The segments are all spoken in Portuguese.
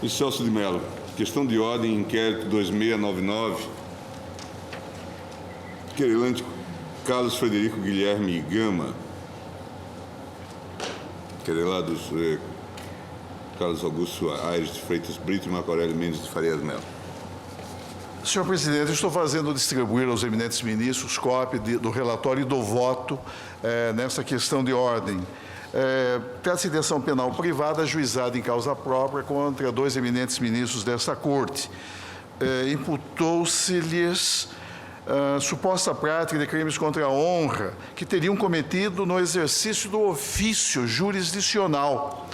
Luiz Celso de Mello, questão de ordem, inquérito 2699, querelante Carlos Frederico Guilherme Gama, querelados Carlos Augusto Aires de Freitas Brito e Marco Aurélio Mendes de Farias Melo. Senhor presidente, eu estou fazendo distribuir aos eminentes ministros cópia do relatório e do voto nessa questão de ordem. Trata-se de ação penal privada ajuizada em causa própria contra 2 eminentes ministros desta Corte. Imputou-se-lhes suposta prática de crimes contra a honra que teriam cometido no exercício do ofício jurisdicional.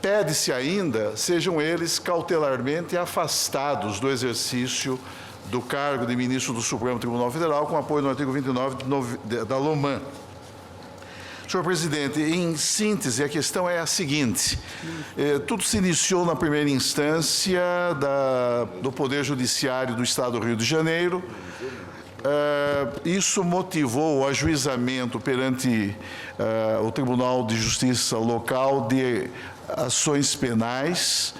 Pede-se ainda, sejam eles cautelarmente afastados do exercício do cargo de ministro do Supremo Tribunal Federal, com apoio no artigo 29 da LOMAN. Senhor presidente, em síntese, a questão é a seguinte. Tudo se iniciou na primeira instância do Poder Judiciário do Estado do Rio de Janeiro. Isso motivou o ajuizamento perante o Tribunal de Justiça local de ações penais.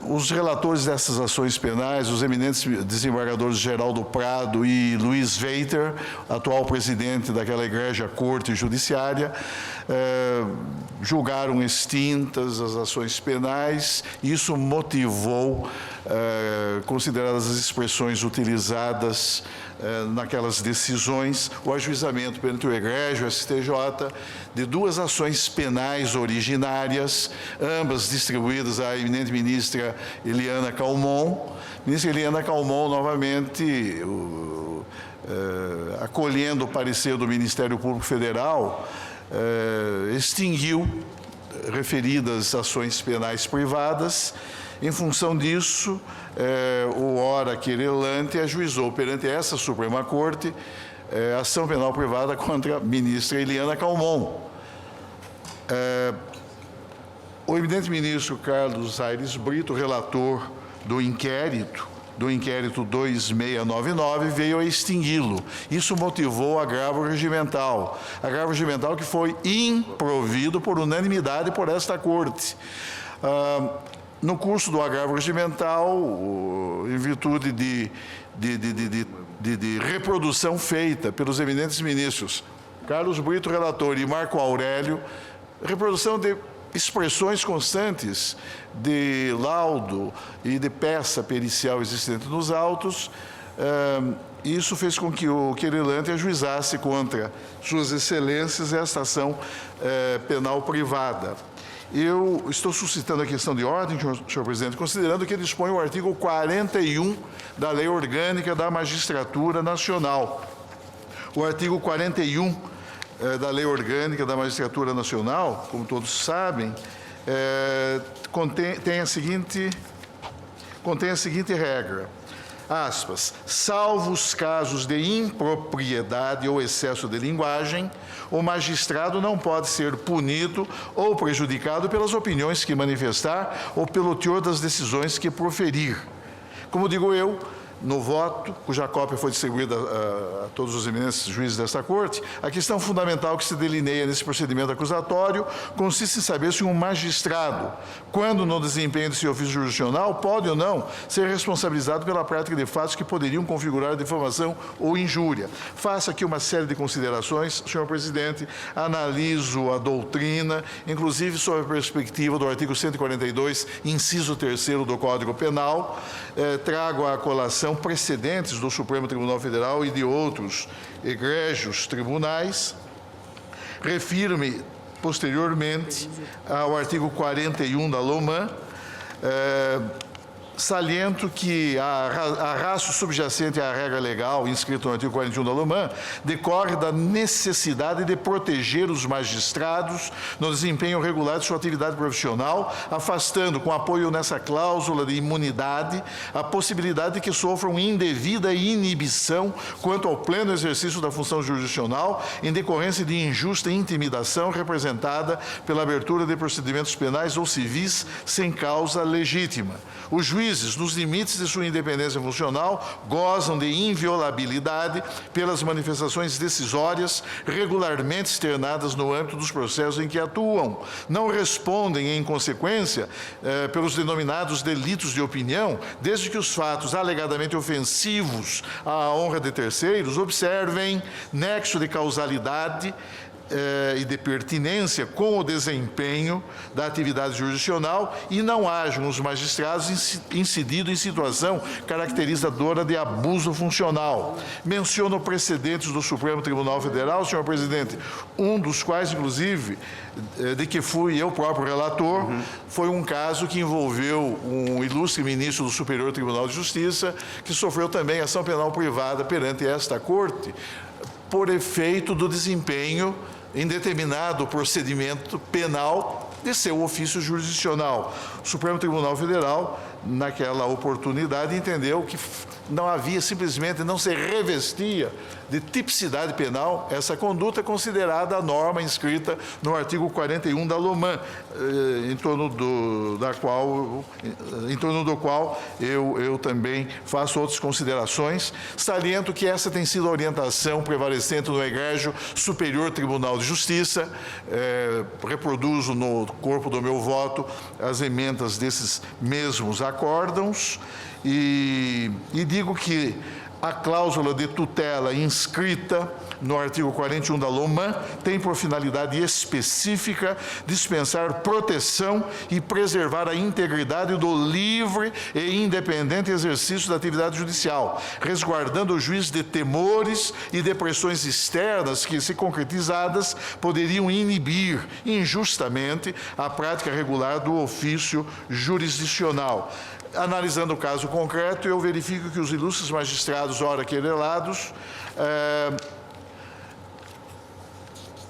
Os relatores dessas ações penais, os eminentes desembargadores Geraldo Prado e Luiz Veiter, atual presidente daquela egrégia Corte Judiciária, julgaram extintas as ações penais. Isso motivou, consideradas as expressões utilizadas naquelas decisões, o ajuizamento perante o egrégio STJ de 2 ações penais originárias, ambas distribuídas à eminente ministra Eliana Calmon. Ministra Eliana Calmon, novamente, acolhendo o parecer do Ministério Público Federal, extinguiu referidas ações penais privadas. Em função disso, o ora querelante ajuizou perante essa Suprema Corte ação penal privada contra a ministra Eliana Calmon. O eminente ministro Carlos Aires Brito, relator do inquérito 2699, veio a extingui-lo. Isso motivou agravo regimental que foi improvido por unanimidade por esta Corte. No curso do agravo regimental, em virtude de reprodução feita pelos eminentes ministros Carlos Brito, relator, e Marco Aurélio, reprodução de expressões constantes de laudo e de peça pericial existente nos autos, isso fez com que o querelante ajuizasse contra suas excelências esta ação penal privada. Eu estou suscitando a questão de ordem, senhor presidente, considerando que dispõe o artigo 41 da Lei Orgânica da Magistratura Nacional. O artigo 41 da Lei Orgânica da Magistratura Nacional, como todos sabem, contém a seguinte regra, aspas, salvo os casos de impropriedade ou excesso de linguagem, o magistrado não pode ser punido ou prejudicado pelas opiniões que manifestar ou pelo teor das decisões que proferir. Como digo eu, no voto, cuja cópia foi distribuída a todos os eminentes juízes desta Corte, a questão fundamental que se delineia nesse procedimento acusatório consiste em saber se um magistrado, quando no desempenho de seu ofício jurisdicional, pode ou não ser responsabilizado pela prática de fatos que poderiam configurar difamação ou injúria. Faço aqui uma série de considerações, senhor presidente, analiso a doutrina, inclusive sob a perspectiva do artigo 142, inciso 3º do Código Penal, trago à colação precedentes do Supremo Tribunal Federal e de outros egrégios tribunais. Refiro-me posteriormente ao artigo 41 da LOMAN, saliento que a ratio subjacente à regra legal, inscrita no artigo 41 da LOMAN, decorre da necessidade de proteger os magistrados no desempenho regular de sua atividade profissional, afastando, com apoio nessa cláusula de imunidade, a possibilidade de que sofram indevida inibição quanto ao pleno exercício da função jurisdicional, em decorrência de injusta intimidação representada pela abertura de procedimentos penais ou civis sem causa legítima. O juiz juízes, nos limites de sua independência funcional, gozam de inviolabilidade pelas manifestações decisórias regularmente externadas no âmbito dos processos em que atuam. Não respondem, em consequência, pelos denominados delitos de opinião, desde que os fatos alegadamente ofensivos à honra de terceiros observem nexo de causalidade e de pertinência com o desempenho da atividade jurisdicional e não hajam os magistrados incidido em situação caracterizadora de abuso funcional. Menciono precedentes do Supremo Tribunal Federal, senhor presidente, um dos quais, inclusive, de que fui eu próprio relator, foi um caso que envolveu um ilustre ministro do Superior Tribunal de Justiça, que sofreu também ação penal privada perante esta Corte, por efeito do desempenho em determinado procedimento penal de seu ofício jurisdicional. O Supremo Tribunal Federal, naquela oportunidade, entendeu que não havia, simplesmente não se revestia de tipicidade penal essa conduta considerada a norma inscrita no artigo 41 da LOMAN, em torno do qual eu também faço outras considerações. Saliento que essa tem sido a orientação prevalecente no Egrégio Superior Tribunal de Justiça. Reproduzo no corpo do meu voto as emendas desses mesmos acórdãos e digo que a cláusula de tutela inscrita no artigo 41 da LOMAN tem por finalidade específica dispensar proteção e preservar a integridade do livre e independente exercício da atividade judicial, resguardando o juiz de temores e de pressões externas que, se concretizadas, poderiam inibir injustamente a prática regular do ofício jurisdicional. Analisando o caso concreto, eu verifico que os ilustres magistrados, ora querelados,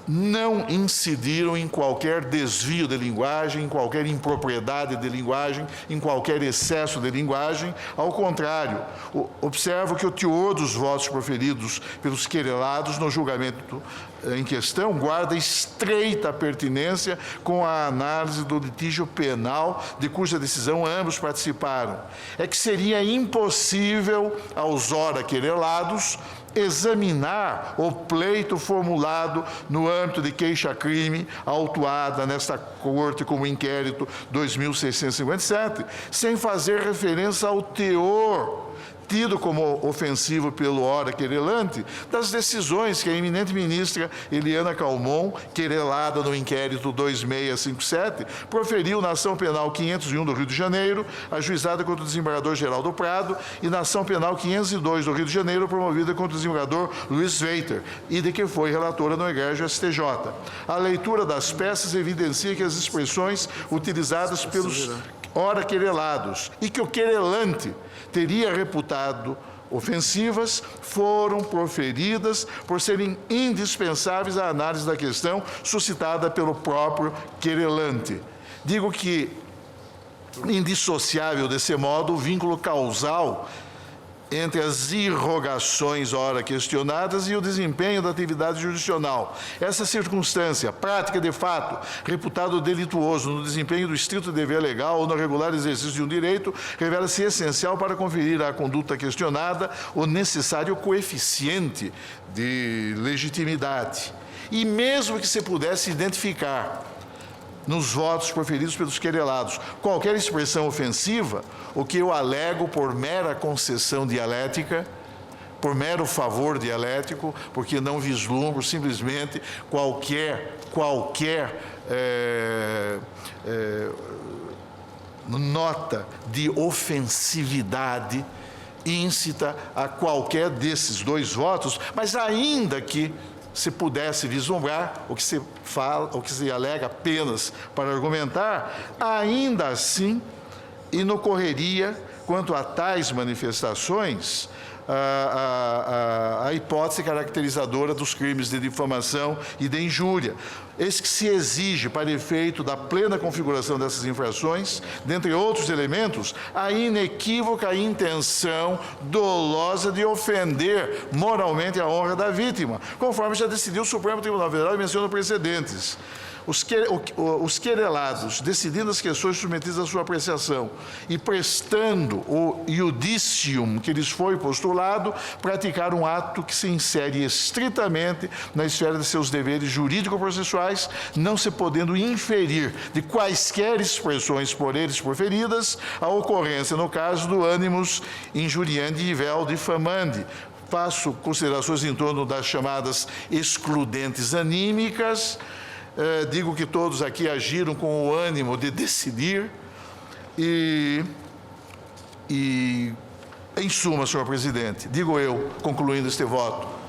não incidiram em qualquer desvio de linguagem, em qualquer impropriedade de linguagem, em qualquer excesso de linguagem. Ao contrário, observo que o teor dos votos proferidos pelos querelados no julgamento em questão guarda estreita pertinência com a análise do litígio penal de cuja decisão ambos participaram. É que seria impossível aos ora querelados examinar o pleito formulado no âmbito de queixa-crime autuada nesta Corte como inquérito 2657, sem fazer referência ao teor tido como ofensivo pelo ora querelante das decisões que a eminente ministra Eliana Calmon, querelada no inquérito 2657, proferiu na ação penal 501 do Rio de Janeiro, ajuizada contra o desembargador Geraldo Prado, e na ação penal 502 do Rio de Janeiro, promovida contra o desembargador Luiz Veiter, e de que foi relatora no Egrégio STJ. A leitura das peças evidencia que as expressões utilizadas pelos ora querelados e que o querelante teria reputado ofensivas foram proferidas por serem indispensáveis à análise da questão suscitada pelo próprio querelante. Digo que indissociável desse modo o vínculo causal entre as irrogações ora questionadas e o desempenho da atividade jurisdicional. Essa circunstância, prática de fato, reputado delituoso no desempenho do estrito dever legal ou no regular exercício de um direito, revela-se essencial para conferir à conduta questionada o necessário coeficiente de legitimidade. E mesmo que se pudesse identificar nos votos proferidos pelos querelados qualquer expressão ofensiva, o que eu alego por mera concessão dialética, por mero favor dialético, porque não vislumbro simplesmente qualquer nota de ofensividade íncita a qualquer desses dois votos, mas ainda que se pudesse vislumbrar o que se fala, o que se alega apenas para argumentar, ainda assim inocorreria quanto a tais manifestações a hipótese caracterizadora dos crimes de difamação e de injúria. Eis que se exige, para efeito da plena configuração dessas infrações, dentre outros elementos, a inequívoca intenção dolosa de ofender moralmente a honra da vítima, conforme já decidiu o Supremo Tribunal Federal e menciono precedentes. os querelados, decidindo as questões submetidas à sua apreciação e prestando o iudicium que lhes foi postulado, praticar um ato que se insere estritamente na esfera de seus deveres jurídico-processuais, não se podendo inferir de quaisquer expressões por eles proferidas a ocorrência, no caso, do animus injuriandi e vel diffamandi. Faço considerações em torno das chamadas excludentes anímicas. Digo que todos aqui agiram com o ânimo de decidir e em suma, senhor presidente, digo eu, concluindo este voto,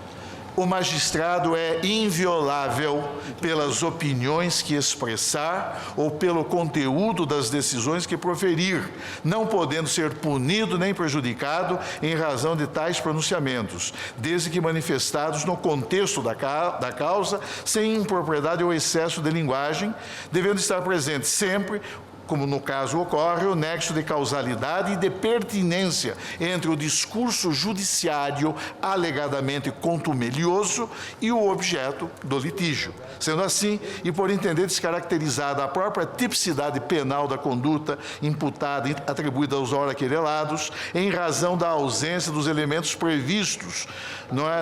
o magistrado é inviolável pelas opiniões que expressar ou pelo conteúdo das decisões que proferir, não podendo ser punido nem prejudicado em razão de tais pronunciamentos, desde que manifestados no contexto da causa, sem impropriedade ou excesso de linguagem, devendo estar presente sempre, como no caso ocorre, o nexo de causalidade e de pertinência entre o discurso judiciário alegadamente contumelioso e o objeto do litígio. Sendo assim, e por entender descaracterizada a própria tipicidade penal da conduta imputada e atribuída aos ora querelados, em razão da ausência dos elementos previstos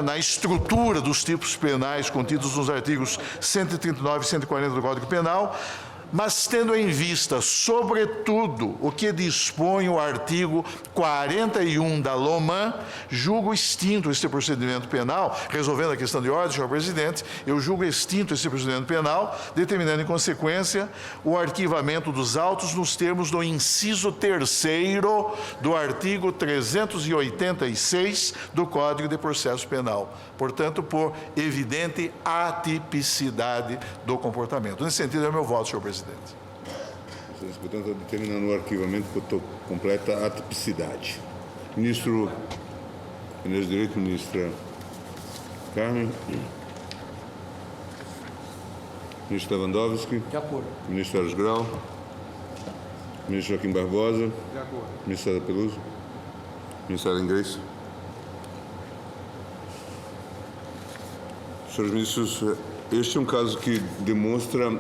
na estrutura dos tipos penais contidos nos artigos 139 e 140 do Código Penal, mas tendo em vista, sobretudo, o que dispõe o artigo 41 da LOMAN, julgo extinto este procedimento penal, resolvendo a questão de ordem, senhor presidente, eu julgo extinto este procedimento penal, determinando, em consequência, o arquivamento dos autos nos termos do inciso 3º do artigo 386 do Código de Processo Penal. Portanto, por evidente atipicidade do comportamento. Nesse sentido, é o meu voto, senhor presidente. Portanto, determinando o arquivamento por completa atipicidade. Ministro de Direito, ministra Carmen. Ministro Lewandowski. De acordo. Ministro Carlos Grau. Ministro Joaquim Barbosa. De acordo. Ministro César Peluso. Ministro Ellen Grace. Senhores ministros, este é um caso que demonstra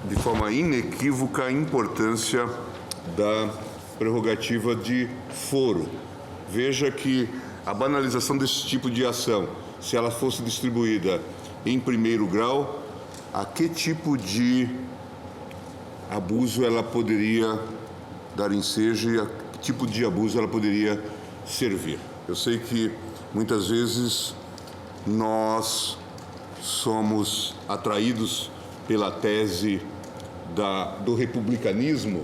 de forma inequívoca a importância da prerrogativa de foro. Veja que a banalização desse tipo de ação, se ela fosse distribuída em primeiro grau, a que tipo de abuso ela poderia dar ensejo e a que tipo de abuso ela poderia servir. Eu sei que muitas vezes nós somos atraídos pela tese do republicanismo,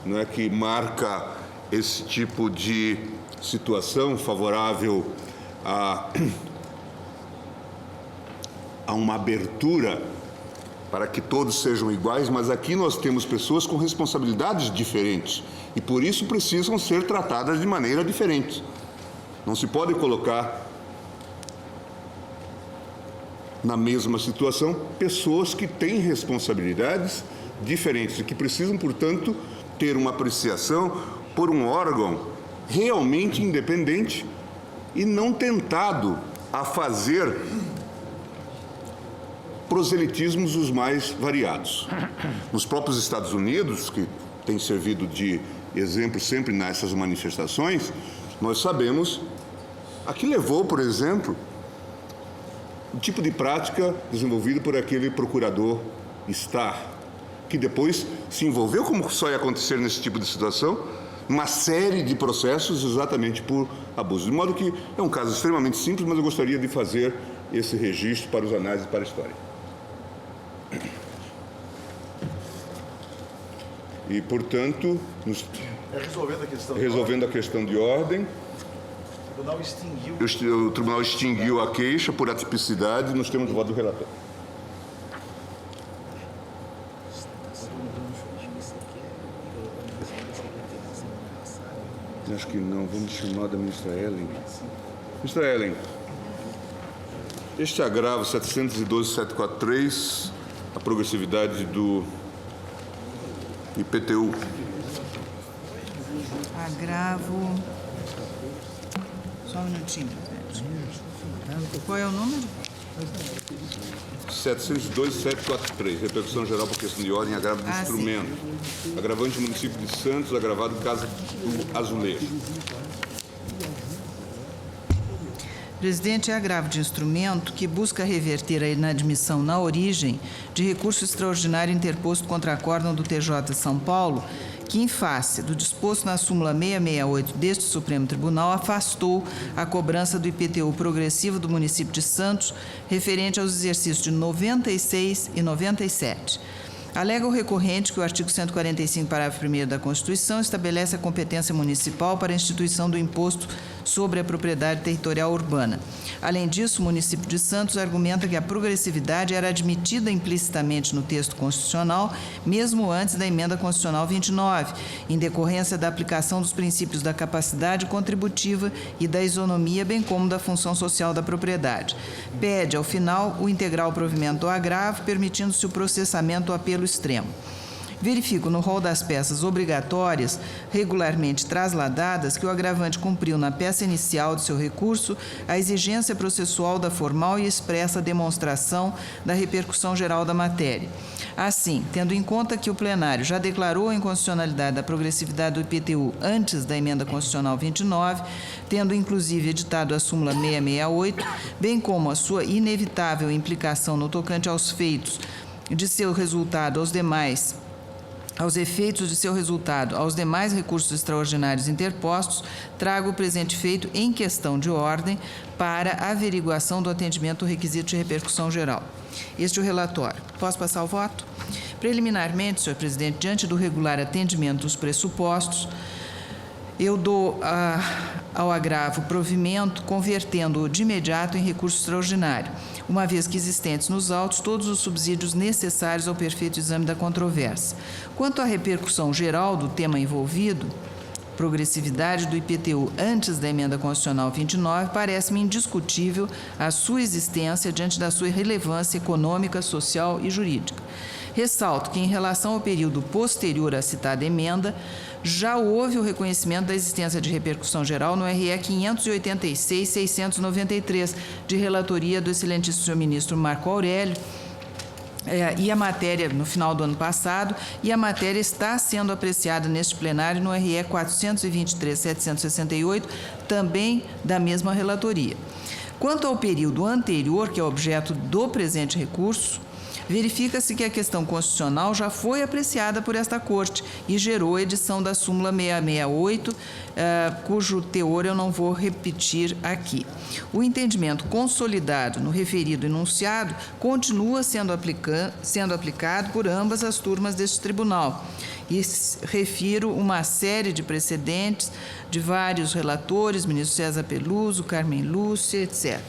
não é, que marca esse tipo de situação favorável a uma abertura para que todos sejam iguais, mas aqui nós temos pessoas com responsabilidades diferentes e por isso precisam ser tratadas de maneira diferente. Não se pode colocar na mesma situação pessoas que têm responsabilidades diferentes e que precisam, portanto, ter uma apreciação por um órgão realmente independente e não tentado a fazer proselitismos os mais variados. Nos próprios Estados Unidos, que tem servido de exemplo sempre nessas manifestações, nós sabemos a que levou, por exemplo, o tipo de prática desenvolvido por aquele procurador Starr, que depois se envolveu, como só ia acontecer nesse tipo de situação, uma série de processos exatamente por abuso. De modo que é um caso extremamente simples, mas eu gostaria de fazer esse registro para os análises e para a história. E, portanto, resolvendo a questão de ordem, o tribunal extinguiu a queixa por atipicidade e nós temos o voto do relator. Acho que não. Vamos chamar da ministra Ellen. Ministra Ellen, este agravo 712.743, a progressividade do IPTU. Agravo. Só um minutinho. Qual é o número? 702.743, repercussão geral por questão de ordem, agravo do instrumento. Agravante do município de Santos, agravado Casa do Azulejo. Presidente, é agravo de instrumento que busca reverter a inadmissão na origem de recurso extraordinário interposto contra acórdão do TJ de São Paulo, que, em face do disposto na súmula 668 deste Supremo Tribunal, afastou a cobrança do IPTU progressivo do município de Santos, referente aos exercícios de 96 e 97. Alega o recorrente que o artigo 145, parágrafo 1º da Constituição, estabelece a competência municipal para a instituição do imposto sobre a propriedade territorial urbana. Além disso, o município de Santos argumenta que a progressividade era admitida implicitamente no texto constitucional, mesmo antes da emenda constitucional 29, em decorrência da aplicação dos princípios da capacidade contributiva e da isonomia, bem como da função social da propriedade. Pede, ao final, o integral provimento do agravo, permitindo-se o processamento ou apelo extremo. Verifico no rol das peças obrigatórias, regularmente trasladadas, que o agravante cumpriu na peça inicial de seu recurso a exigência processual da formal e expressa demonstração da repercussão geral da matéria. Assim, tendo em conta que o plenário já declarou a inconstitucionalidade da progressividade do IPTU antes da emenda constitucional 29, tendo inclusive editado a súmula 668, bem como a sua inevitável implicação no tocante aos feitos de seu resultado aos efeitos de seu resultado aos demais recursos extraordinários interpostos, trago o presente feito em questão de ordem para averiguação do atendimento do requisito de repercussão geral. Este é o relatório. Posso passar o voto? Preliminarmente, senhor presidente, diante do regular atendimento dos pressupostos, eu dou ao agravo provimento, convertendo-o de imediato em recurso extraordinário, uma vez que existentes nos autos todos os subsídios necessários ao perfeito exame da controvérsia. Quanto à repercussão geral do tema envolvido, progressividade do IPTU antes da emenda constitucional 29, parece-me indiscutível a sua existência diante da sua relevância econômica, social e jurídica. Ressalto que, em relação ao período posterior à citada emenda, já houve o reconhecimento da existência de repercussão geral no RE 586-693, de relatoria do excelentíssimo senhor ministro Marco Aurélio, e a matéria, no final do ano passado, e a matéria está sendo apreciada neste plenário no RE 423-768, também da mesma relatoria. Quanto ao período anterior, que é objeto do presente recurso, verifica-se que a questão constitucional já foi apreciada por esta Corte e gerou a edição da súmula 668, cujo teor eu não vou repetir aqui. O entendimento consolidado no referido enunciado continua sendo aplicado por ambas as turmas deste tribunal. E refiro uma série de precedentes de vários relatores, ministro César Peluso, Carmen Lúcia, etc.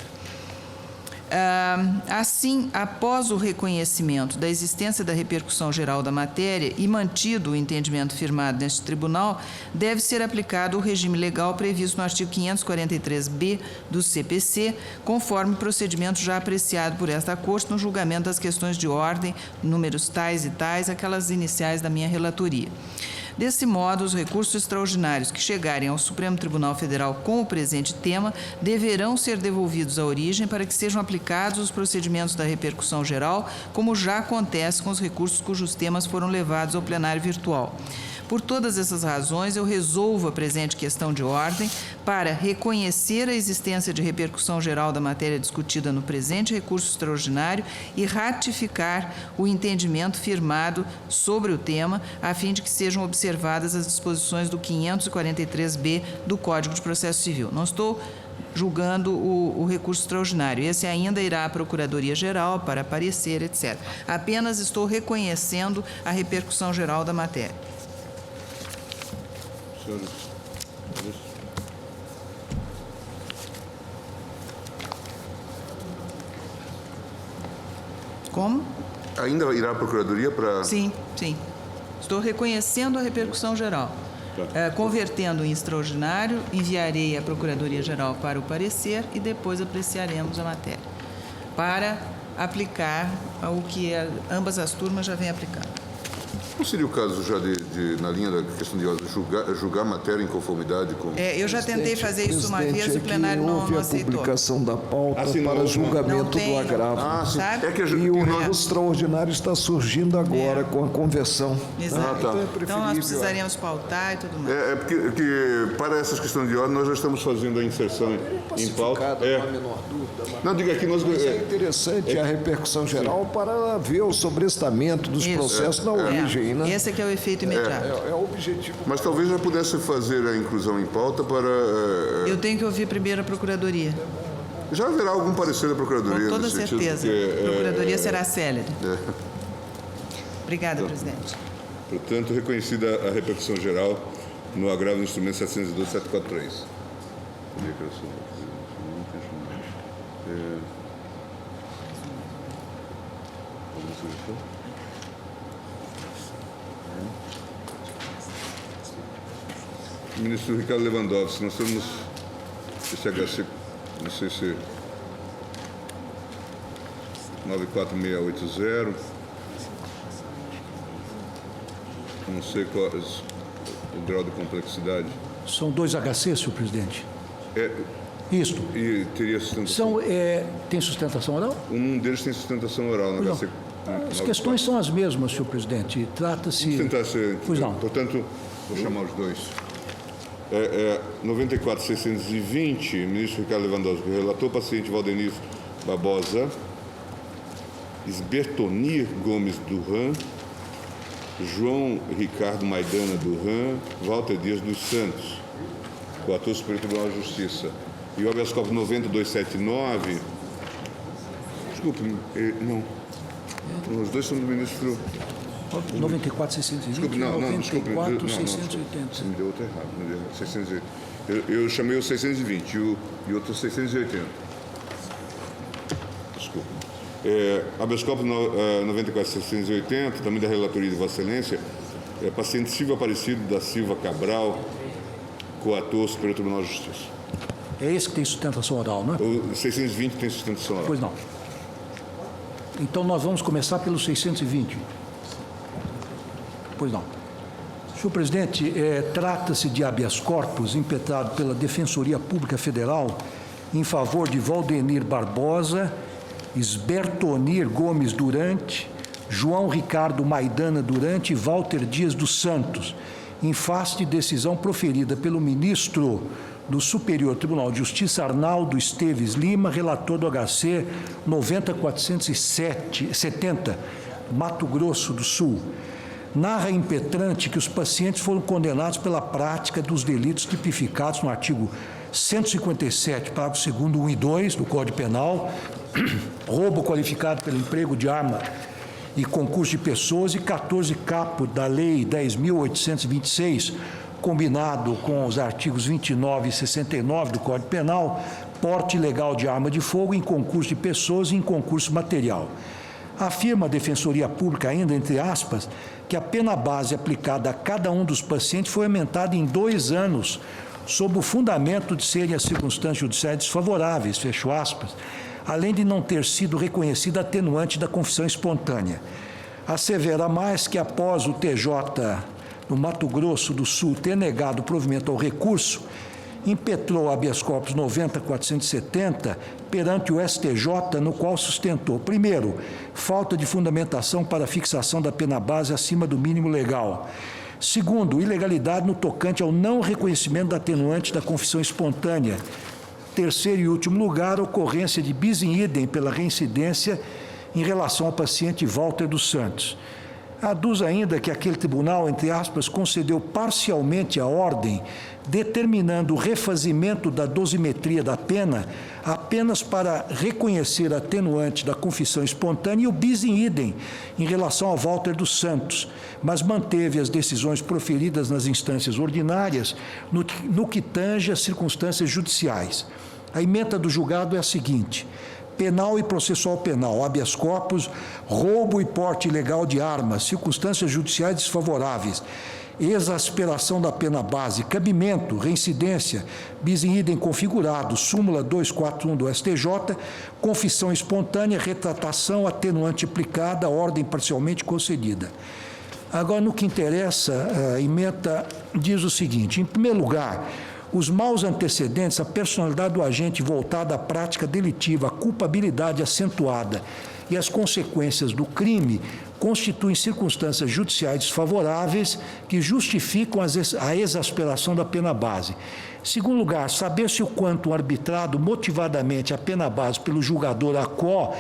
Assim, após o reconhecimento da existência da repercussão geral da matéria e mantido o entendimento firmado neste tribunal, deve ser aplicado o regime legal previsto no artigo 543-B do CPC, conforme procedimento já apreciado por esta Corte no julgamento das questões de ordem, números tais e tais, aquelas iniciais da minha relatoria. Desse modo, os recursos extraordinários que chegarem ao Supremo Tribunal Federal com o presente tema deverão ser devolvidos à origem para que sejam aplicados os procedimentos da repercussão geral, como já acontece com os recursos cujos temas foram levados ao plenário virtual. Por todas essas razões, eu resolvo a presente questão de ordem para reconhecer a existência de repercussão geral da matéria discutida no presente recurso extraordinário e ratificar o entendimento firmado sobre o tema, a fim de que sejam observadas as disposições do 543-B do Código de Processo Civil. Não estou julgando o recurso extraordinário. Esse ainda irá à Procuradoria-Geral para parecer, etc. Apenas estou reconhecendo a repercussão geral da matéria. Senhores, Como? ainda irá à Procuradoria para... Sim, sim. Estou reconhecendo a repercussão geral. Convertendo em extraordinário, enviarei à Procuradoria-Geral para o parecer e depois apreciaremos a matéria, para aplicar o que ambas as turmas já vêm aplicando. Não seria o caso já na linha da questão de julgar matéria em conformidade com... Eu já tentei fazer isso uma vez e o plenário não houve a aceitou. publicação da pauta Assinou, para não. julgamento Não tem. do agravo. sim. Sabe? É que E o extraordinário está surgindo agora com a conversão. Exato. tá. Então é Então nós preferível. precisaríamos pautar e tudo mais. É porque para essas questões de ordem nós já estamos fazendo a inserção em pauta. Pacificada, não há a menor dúvida. Não, diga aqui, nós... Mas é interessante a repercussão geral para ver o sobrestamento dos Isso. processos na origem, né? Esse é que é o efeito imediato. É o objetivo. Mas talvez já pudesse fazer a inclusão em pauta para... Eu tenho que ouvir primeiro a Procuradoria. Já haverá algum parecer da Procuradoria? Com toda nesse sentido, certeza. porque, A Procuradoria será célere. Obrigada, presidente. Portanto, reconhecida a repercussão geral no agravo do instrumento 702.743. Alguma sugestão? Ministro Ricardo Lewandowski, nós temos esse HC, não sei se 94680, não sei qual o grau de complexidade. São 2 HC, senhor presidente. Isto. E teria sustentação. Tem sustentação oral? Um deles tem sustentação oral no Não. HC. As questões são as mesmas, senhor presidente. Trata-se... Vamos tentar ser... Pois não. Portanto, vou chamar os dois. 94.620, ministro Ricardo Lewandowski, relator paciente Valdenir Barbosa, Esbertonir Gomes Durran, João Ricardo Maidana Durran, Walter Dias dos Santos, coator Superior Tribunal de Justiça. E o habeas corpus 90.279, desculpe, não, os dois são do ministro... 94.620 Desculpe, não, desculpe. 94.680. Você me deu outro errado. 680. Eu chamei o 620 e o outro 680. Desculpe. Habeas corpus 94.680, também da relatoria de Vossa Excelência, paciente Silva Aparecido da Silva Cabral, coator Superior Tribunal de Justiça. É esse que tem sustentação oral, não é? O 620 tem sustentação oral. Pois não. Então nós vamos começar pelo 620. Pois não. Senhor presidente, trata-se de habeas corpus impetrado pela Defensoria Pública Federal em favor de Valdenir Barbosa, Esbertonir Gomes Durante, João Ricardo Maidana Durante e Walter Dias dos Santos, em face de decisão proferida pelo ministro do Superior Tribunal de Justiça, Arnaldo Esteves Lima, relator do HC 90.470, Mato Grosso do Sul. Narra impetrante que os pacientes foram condenados pela prática dos delitos tipificados no artigo 157, parágrafo 2º, 1 e 2 do Código Penal, roubo qualificado pelo emprego de arma e concurso de pessoas, e 14 caput da Lei 10.826, combinado com os artigos 29 e 69 do Código Penal, porte ilegal de arma de fogo em concurso de pessoas e em concurso material. Afirma a Defensoria Pública, ainda entre aspas, que a pena base aplicada a cada um dos pacientes foi aumentada em 2 anos, sob o fundamento de serem as circunstâncias judiciais desfavoráveis, fecho aspas, além de não ter sido reconhecida a atenuante da confissão espontânea. Assevera mais que após o TJ no Mato Grosso do Sul ter negado o provimento ao recurso, impetrou habeas corpus 90.470 perante o STJ, no qual sustentou, primeiro, falta de fundamentação para a fixação da pena base acima do mínimo legal. Segundo, ilegalidade no tocante ao não reconhecimento da atenuante da confissão espontânea. Terceiro e último lugar, ocorrência de bis in idem pela reincidência em relação ao paciente Walter dos Santos. Aduz ainda que aquele tribunal, entre aspas, concedeu parcialmente a ordem, determinando o refazimento da dosimetria da pena apenas para reconhecer a atenuante da confissão espontânea e o bis in idem em relação ao Walter dos Santos, mas manteve as decisões proferidas nas instâncias ordinárias no que tange às circunstâncias judiciais. A ementa do julgado é a seguinte: penal e processual penal, habeas corpus, roubo e porte ilegal de armas, circunstâncias judiciais desfavoráveis, exasperação da pena base, cabimento, reincidência, bis in idem configurado, súmula 241 do STJ, confissão espontânea, retratação, atenuante aplicada, ordem parcialmente concedida. Agora, no que interessa, a emenda diz o seguinte: em primeiro lugar, os maus antecedentes, a personalidade do agente voltada à prática delitiva, a culpabilidade acentuada e as consequências do crime constituem circunstâncias judiciais desfavoráveis que justificam a exasperação da pena base. Em segundo lugar, saber se o quanto arbitrado motivadamente a pena base pelo julgador ACO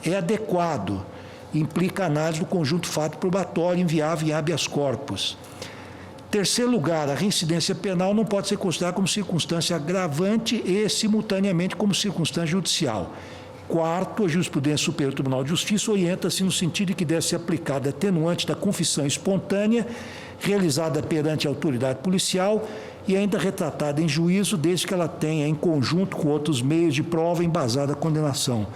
é adequado, implica análise do conjunto fato probatório enviável em habeas corpus. Terceiro lugar, a reincidência penal não pode ser considerada como circunstância agravante e, simultaneamente, como circunstância judicial. Quarto, a jurisprudência superior do Tribunal de Justiça orienta-se no sentido de que deve ser aplicada a atenuante da confissão espontânea, realizada perante a autoridade policial e ainda retratada em juízo, desde que ela tenha, em conjunto com outros meios de prova, embasada a condenação.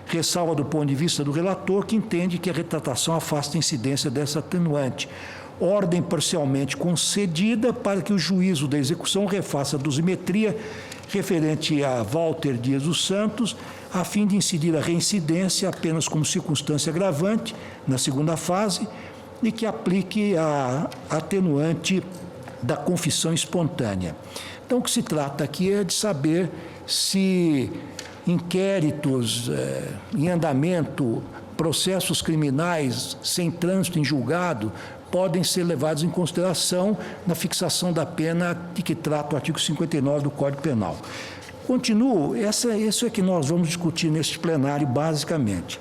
Ressalva do ponto de vista do relator, que entende que a retratação afasta a incidência dessa atenuante. Ordem parcialmente concedida para que o juízo da execução refaça a dosimetria referente a Walter Dias dos Santos, a fim de incidir a reincidência apenas como circunstância agravante, na segunda fase, e que aplique a atenuante da confissão espontânea. Então, o que se trata aqui é de saber se inquéritos em andamento, processos criminais sem trânsito em julgado, podem ser levados em consideração na fixação da pena de que trata o artigo 59 do Código Penal. Continuo, isso é que nós vamos discutir neste plenário, basicamente.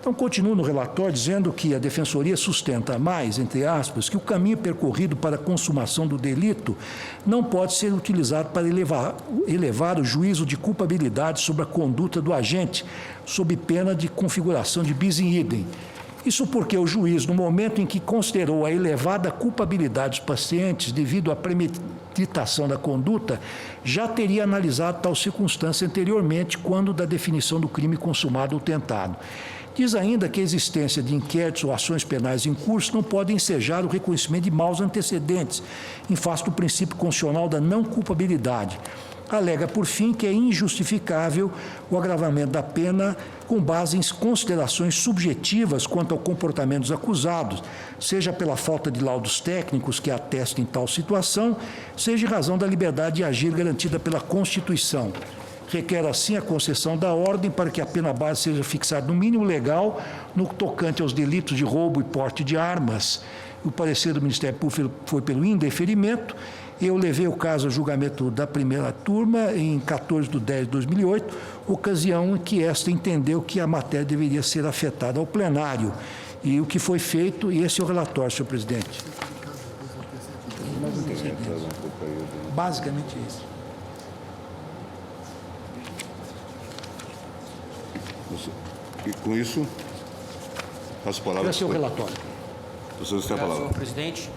Então, continuo no relatório dizendo que a Defensoria sustenta mais, entre aspas, que o caminho percorrido para a consumação do delito não pode ser utilizado para elevar o juízo de culpabilidade sobre a conduta do agente, sob pena de configuração de bis in idem. Isso porque o juiz, no momento em que considerou a elevada culpabilidade dos pacientes devido à premeditação da conduta, já teria analisado tal circunstância anteriormente, quando da definição do crime consumado ou tentado. Diz ainda que a existência de inquéritos ou ações penais em curso não pode ensejar o reconhecimento de maus antecedentes, em face do princípio constitucional da não culpabilidade. Alega, por fim, que é injustificável o agravamento da pena com base em considerações subjetivas quanto ao comportamento dos acusados, seja pela falta de laudos técnicos que atestem tal situação, seja em razão da liberdade de agir garantida pela Constituição. Requer, assim, a concessão da ordem para que a pena base seja fixada no mínimo legal no tocante aos delitos de roubo e porte de armas. O parecer do Ministério Público foi pelo indeferimento. Eu levei o caso a julgamento da primeira turma em 14 de 10 de 2008, ocasião em que esta entendeu que a matéria deveria ser afetada ao plenário. E o que foi feito, e esse é o relatório, senhor presidente. Basicamente isso. E com isso, as palavras... Esse é o relatório. Vocês têm a palavra. Senhor presidente,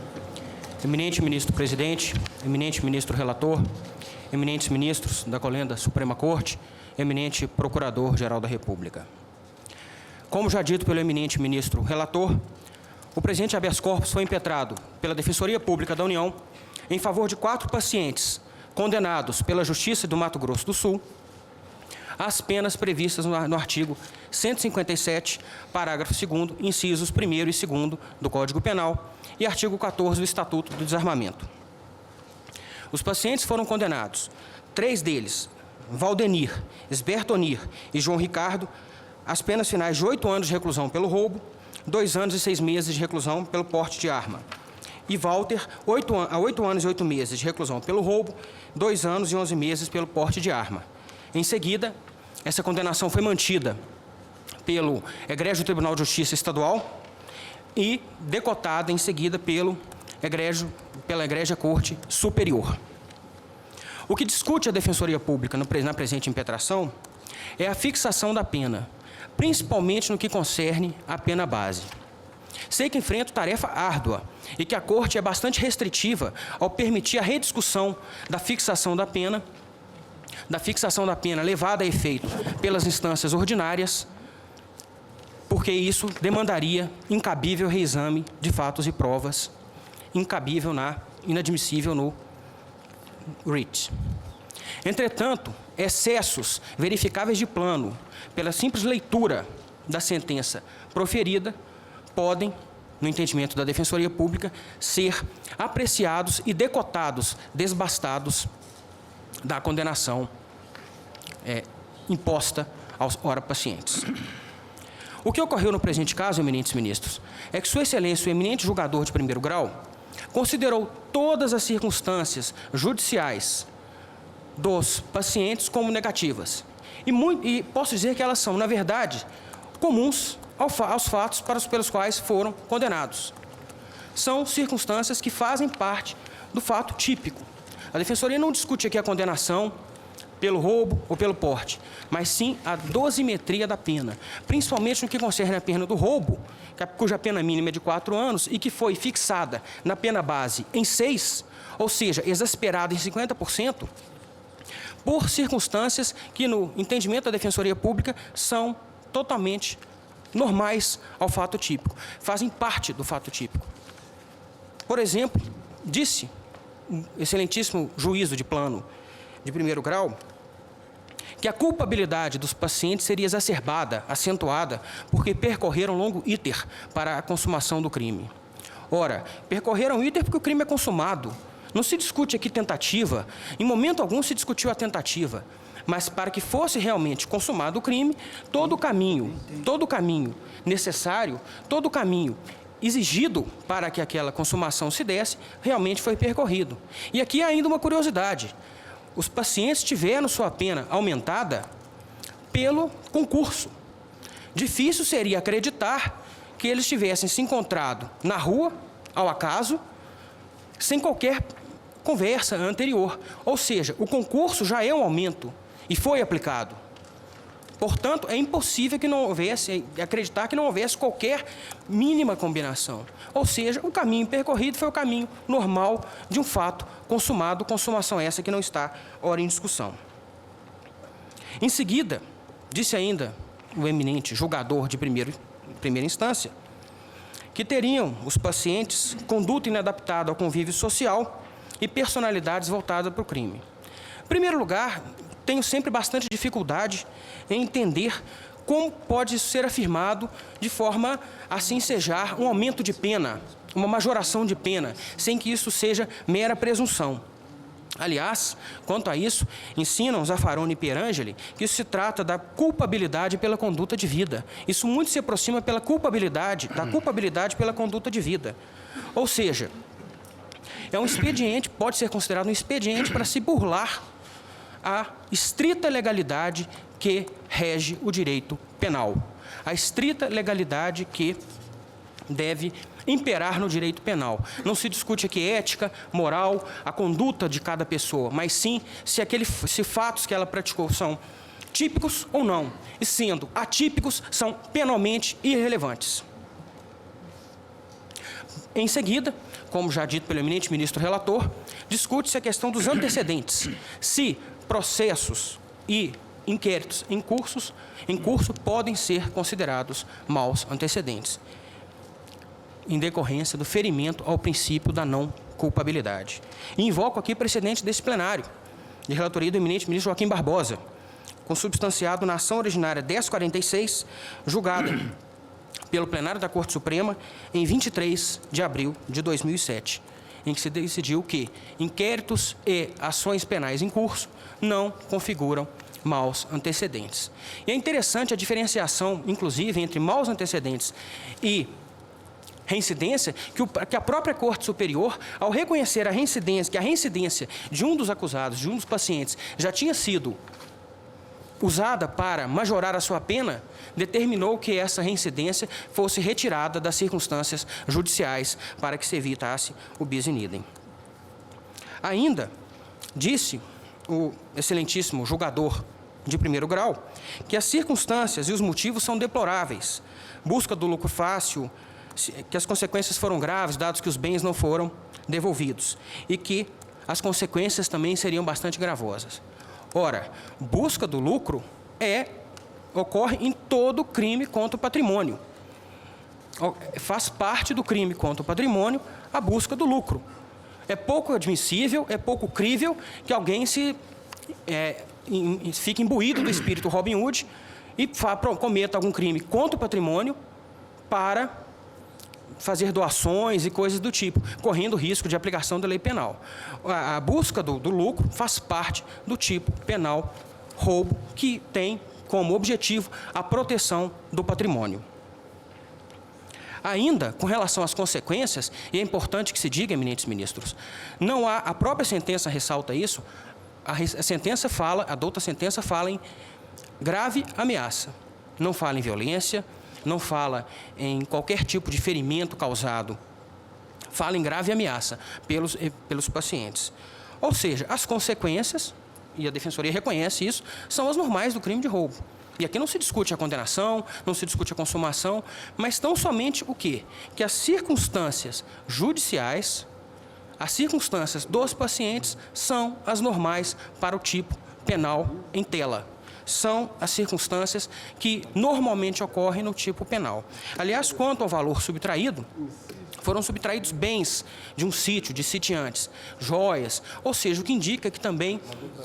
eminente ministro-presidente, eminente ministro-relator, eminentes ministros da Colenda Suprema Corte, eminente procurador-geral da República. Como já dito pelo eminente ministro-relator, o presente habeas corpus foi impetrado pela Defensoria Pública da União em favor de 4 pacientes condenados pela Justiça do Mato Grosso do Sul às penas previstas no artigo 157, parágrafo 2º, incisos 1º e 2º do Código Penal e artigo 14 do Estatuto do Desarmamento. Os pacientes foram condenados, 3 deles, Valdenir, Esbertonir e João Ricardo, às penas finais de 8 anos de reclusão pelo roubo, 2 anos e 6 meses de reclusão pelo porte de arma. E Walter, 8 anos e 8 meses de reclusão pelo roubo, 2 anos e 11 meses pelo porte de arma. Em seguida, essa condenação foi mantida pelo Egrégio Tribunal de Justiça Estadual e decotada em seguida pela Egrégia Corte Superior. O que discute a Defensoria Pública na presente impetração é a fixação da pena, principalmente no que concerne à pena base. Sei que enfrento tarefa árdua e que a Corte é bastante restritiva ao permitir a rediscussão da fixação da pena levada a efeito pelas instâncias ordinárias, porque isso demandaria incabível reexame de fatos e provas, inadmissível no writ. Entretanto, excessos verificáveis de plano, pela simples leitura da sentença proferida, podem no entendimento da Defensoria Pública, ser apreciados e decotados, desbastados da condenação imposta aos pacientes. O que ocorreu no presente caso, eminentes ministros, é que Sua Excelência, o eminente julgador de primeiro grau, considerou todas as circunstâncias judiciais dos pacientes como negativas. E posso dizer que elas são, na verdade, comuns aos fatos pelos quais foram condenados. São circunstâncias que fazem parte do fato típico. A Defensoria não discute aqui a condenação pelo roubo ou pelo porte, mas sim a dosimetria da pena, principalmente no que concerne a pena do roubo, cuja pena mínima é de 4 anos e que foi fixada na pena base em 6, ou seja, exasperada em 50%, por circunstâncias que, no entendimento da Defensoria Pública, são totalmente normais ao fato típico, fazem parte do fato típico. Por exemplo, disse um excelentíssimo juízo de plano de primeiro grau que a culpabilidade dos pacientes seria exacerbada, acentuada, porque percorreram longo íter para a consumação do crime. Ora, percorreram íter porque o crime é consumado. Não se discute aqui tentativa, em momento algum se discutiu a tentativa, mas para que fosse realmente consumado o crime, todo o caminho necessário, todo o caminho exigido para que aquela consumação se desse, realmente foi percorrido. E aqui há ainda uma curiosidade. Os pacientes tiveram sua pena aumentada pelo concurso. Difícil seria acreditar que eles tivessem se encontrado na rua, ao acaso, sem qualquer conversa anterior. Ou seja, o concurso já é um aumento e foi aplicado. Portanto, é impossível que não houvesse, acreditar que não houvesse qualquer mínima combinação. Ou seja, o caminho percorrido foi o caminho normal de um fato consumado, consumação essa que não está, ora, em discussão. Em seguida, disse ainda o eminente julgador de primeira instância, que teriam os pacientes conduta inadaptada ao convívio social e personalidades voltadas para o crime. Em primeiro lugar, tenho sempre bastante dificuldade em entender como pode ser afirmado de forma a se ensejar um aumento de pena, uma majoração de pena, sem que isso seja mera presunção. Aliás, quanto a isso, ensinam Zaffaroni e Pierangeli que isso se trata da culpabilidade pela conduta de vida. Isso muito se aproxima da culpabilidade pela conduta de vida. Ou seja, é um expediente, pode ser considerado um expediente para se burlar a estrita legalidade que rege o direito penal. A estrita legalidade que deve imperar no direito penal. Não se discute aqui ética, moral, a conduta de cada pessoa, mas sim se fatos que ela praticou são típicos ou não, e sendo atípicos, são penalmente irrelevantes. Em seguida, como já dito pelo eminente ministro relator, discute-se a questão dos antecedentes. Se processos e inquéritos em curso podem ser considerados maus antecedentes, em decorrência do ferimento ao princípio da não culpabilidade. E invoco aqui precedente desse plenário, de relatoria do eminente ministro Joaquim Barbosa, consubstanciado na ação originária 1046, julgada pelo plenário da Corte Suprema em 23 de abril de 2007, em que se decidiu que inquéritos e ações penais em curso não configuram maus antecedentes. E é interessante a diferenciação, inclusive, entre maus antecedentes e reincidência, que a própria Corte Superior, ao reconhecer que a reincidência de um dos acusados, de um dos pacientes, já tinha sido usada para majorar a sua pena, determinou que essa reincidência fosse retirada das circunstâncias judiciais para que se evitasse o bis in idem. Ainda disse o excelentíssimo julgador de primeiro grau que as circunstâncias e os motivos são deploráveis. Busca do lucro fácil, que as consequências foram graves, dados que os bens não foram devolvidos, e que as consequências também seriam bastante gravosas. Ora, busca do lucro ocorre em todo crime contra o patrimônio. Faz parte do crime contra o patrimônio a busca do lucro. É pouco admissível, é pouco crível que alguém fique imbuído do espírito Robin Hood e cometa algum crime contra o patrimônio para fazer doações e coisas do tipo, correndo o risco de aplicação da lei penal. A busca do lucro faz parte do tipo penal roubo, que tem como objetivo a proteção do patrimônio. Ainda, com relação às consequências, e é importante que se diga, eminentes ministros, não há, a própria sentença ressalta isso, a douta sentença fala em grave ameaça, não fala em violência, não fala em qualquer tipo de ferimento causado, fala em grave ameaça pelos pacientes. Ou seja, as consequências, e a Defensoria reconhece isso, são as normais do crime de roubo. E aqui não se discute a condenação, não se discute a consumação, mas tão somente o quê? Que as circunstâncias judiciais, as circunstâncias dos pacientes são as normais para o tipo penal em tela. São as circunstâncias que normalmente ocorrem no tipo penal. Aliás, quanto ao valor subtraído, foram subtraídos bens de um sítio, de sitiantes, joias, ou seja, o que indica que também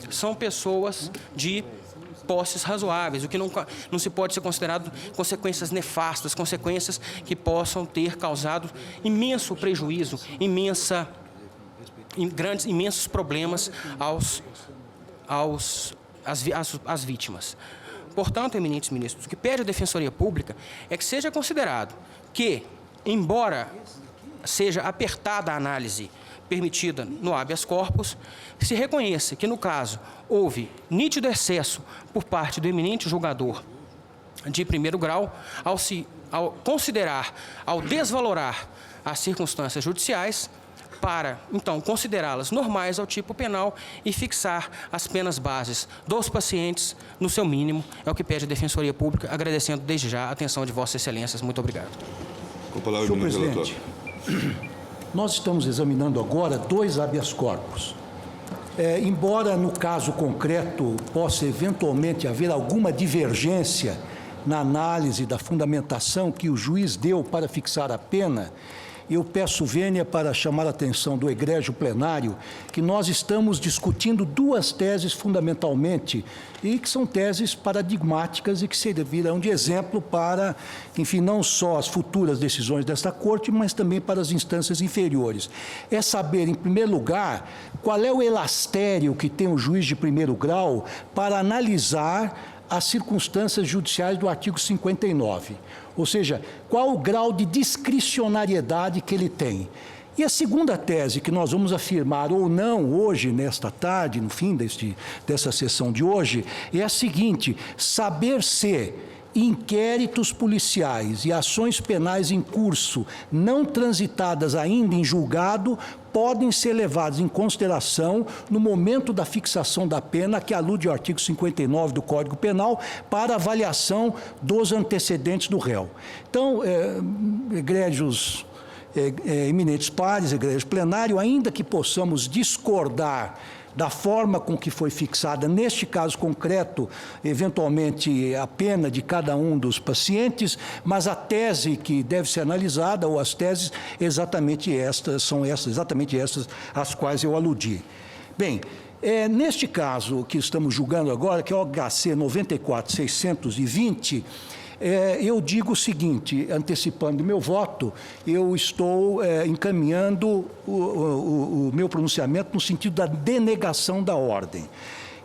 são pessoas de posses razoáveis, o que não se pode ser considerado consequências nefastas, consequências que possam ter causado imenso prejuízo, imensos problemas às vítimas. Portanto, eminentes ministros, o que pede a Defensoria Pública é que seja considerado que, embora seja apertada a análise permitida no habeas corpus, se reconheça que, no caso, houve nítido excesso por parte do eminente julgador de primeiro grau ao considerar, ao desvalorar as circunstâncias judiciais, para, então, considerá-las normais ao tipo penal e fixar as penas bases dos pacientes no seu mínimo. É o que pede a Defensoria Pública, agradecendo desde já a atenção de Vossas Excelências. Muito obrigado. Com a palavra, Senhor ministro relator. presidente, nós estamos examinando agora 2 habeas corpus. Embora, no caso concreto, possa eventualmente haver alguma divergência na análise da fundamentação que o juiz deu para fixar a pena, eu peço vênia para chamar a atenção do egrégio plenário que nós estamos discutindo 2 teses fundamentalmente e que são teses paradigmáticas e que servirão de exemplo para, enfim, não só as futuras decisões desta Corte, mas também para as instâncias inferiores. É saber, em primeiro lugar, qual é o elastério que tem o juiz de primeiro grau para analisar as circunstâncias judiciais do artigo 59. Ou seja, qual o grau de discricionariedade que ele tem. E a segunda tese que nós vamos afirmar ou não hoje, nesta tarde, no fim dessa sessão de hoje, é a seguinte: saber se inquéritos policiais e ações penais em curso, não transitadas ainda em julgado, podem ser levados em consideração no momento da fixação da pena, que alude ao artigo 59 do Código Penal, para avaliação dos antecedentes do réu. Então, egrégios eminentes pares, egrégio plenário, ainda que possamos discordar da forma com que foi fixada, neste caso concreto, eventualmente a pena de cada um dos pacientes, mas a tese que deve ser analisada, ou as teses, exatamente estas às quais eu aludi. Bem, neste caso que estamos julgando agora, que é o HC 94.620, eu digo o seguinte, antecipando meu voto, eu estou encaminhando o meu pronunciamento no sentido da denegação da ordem.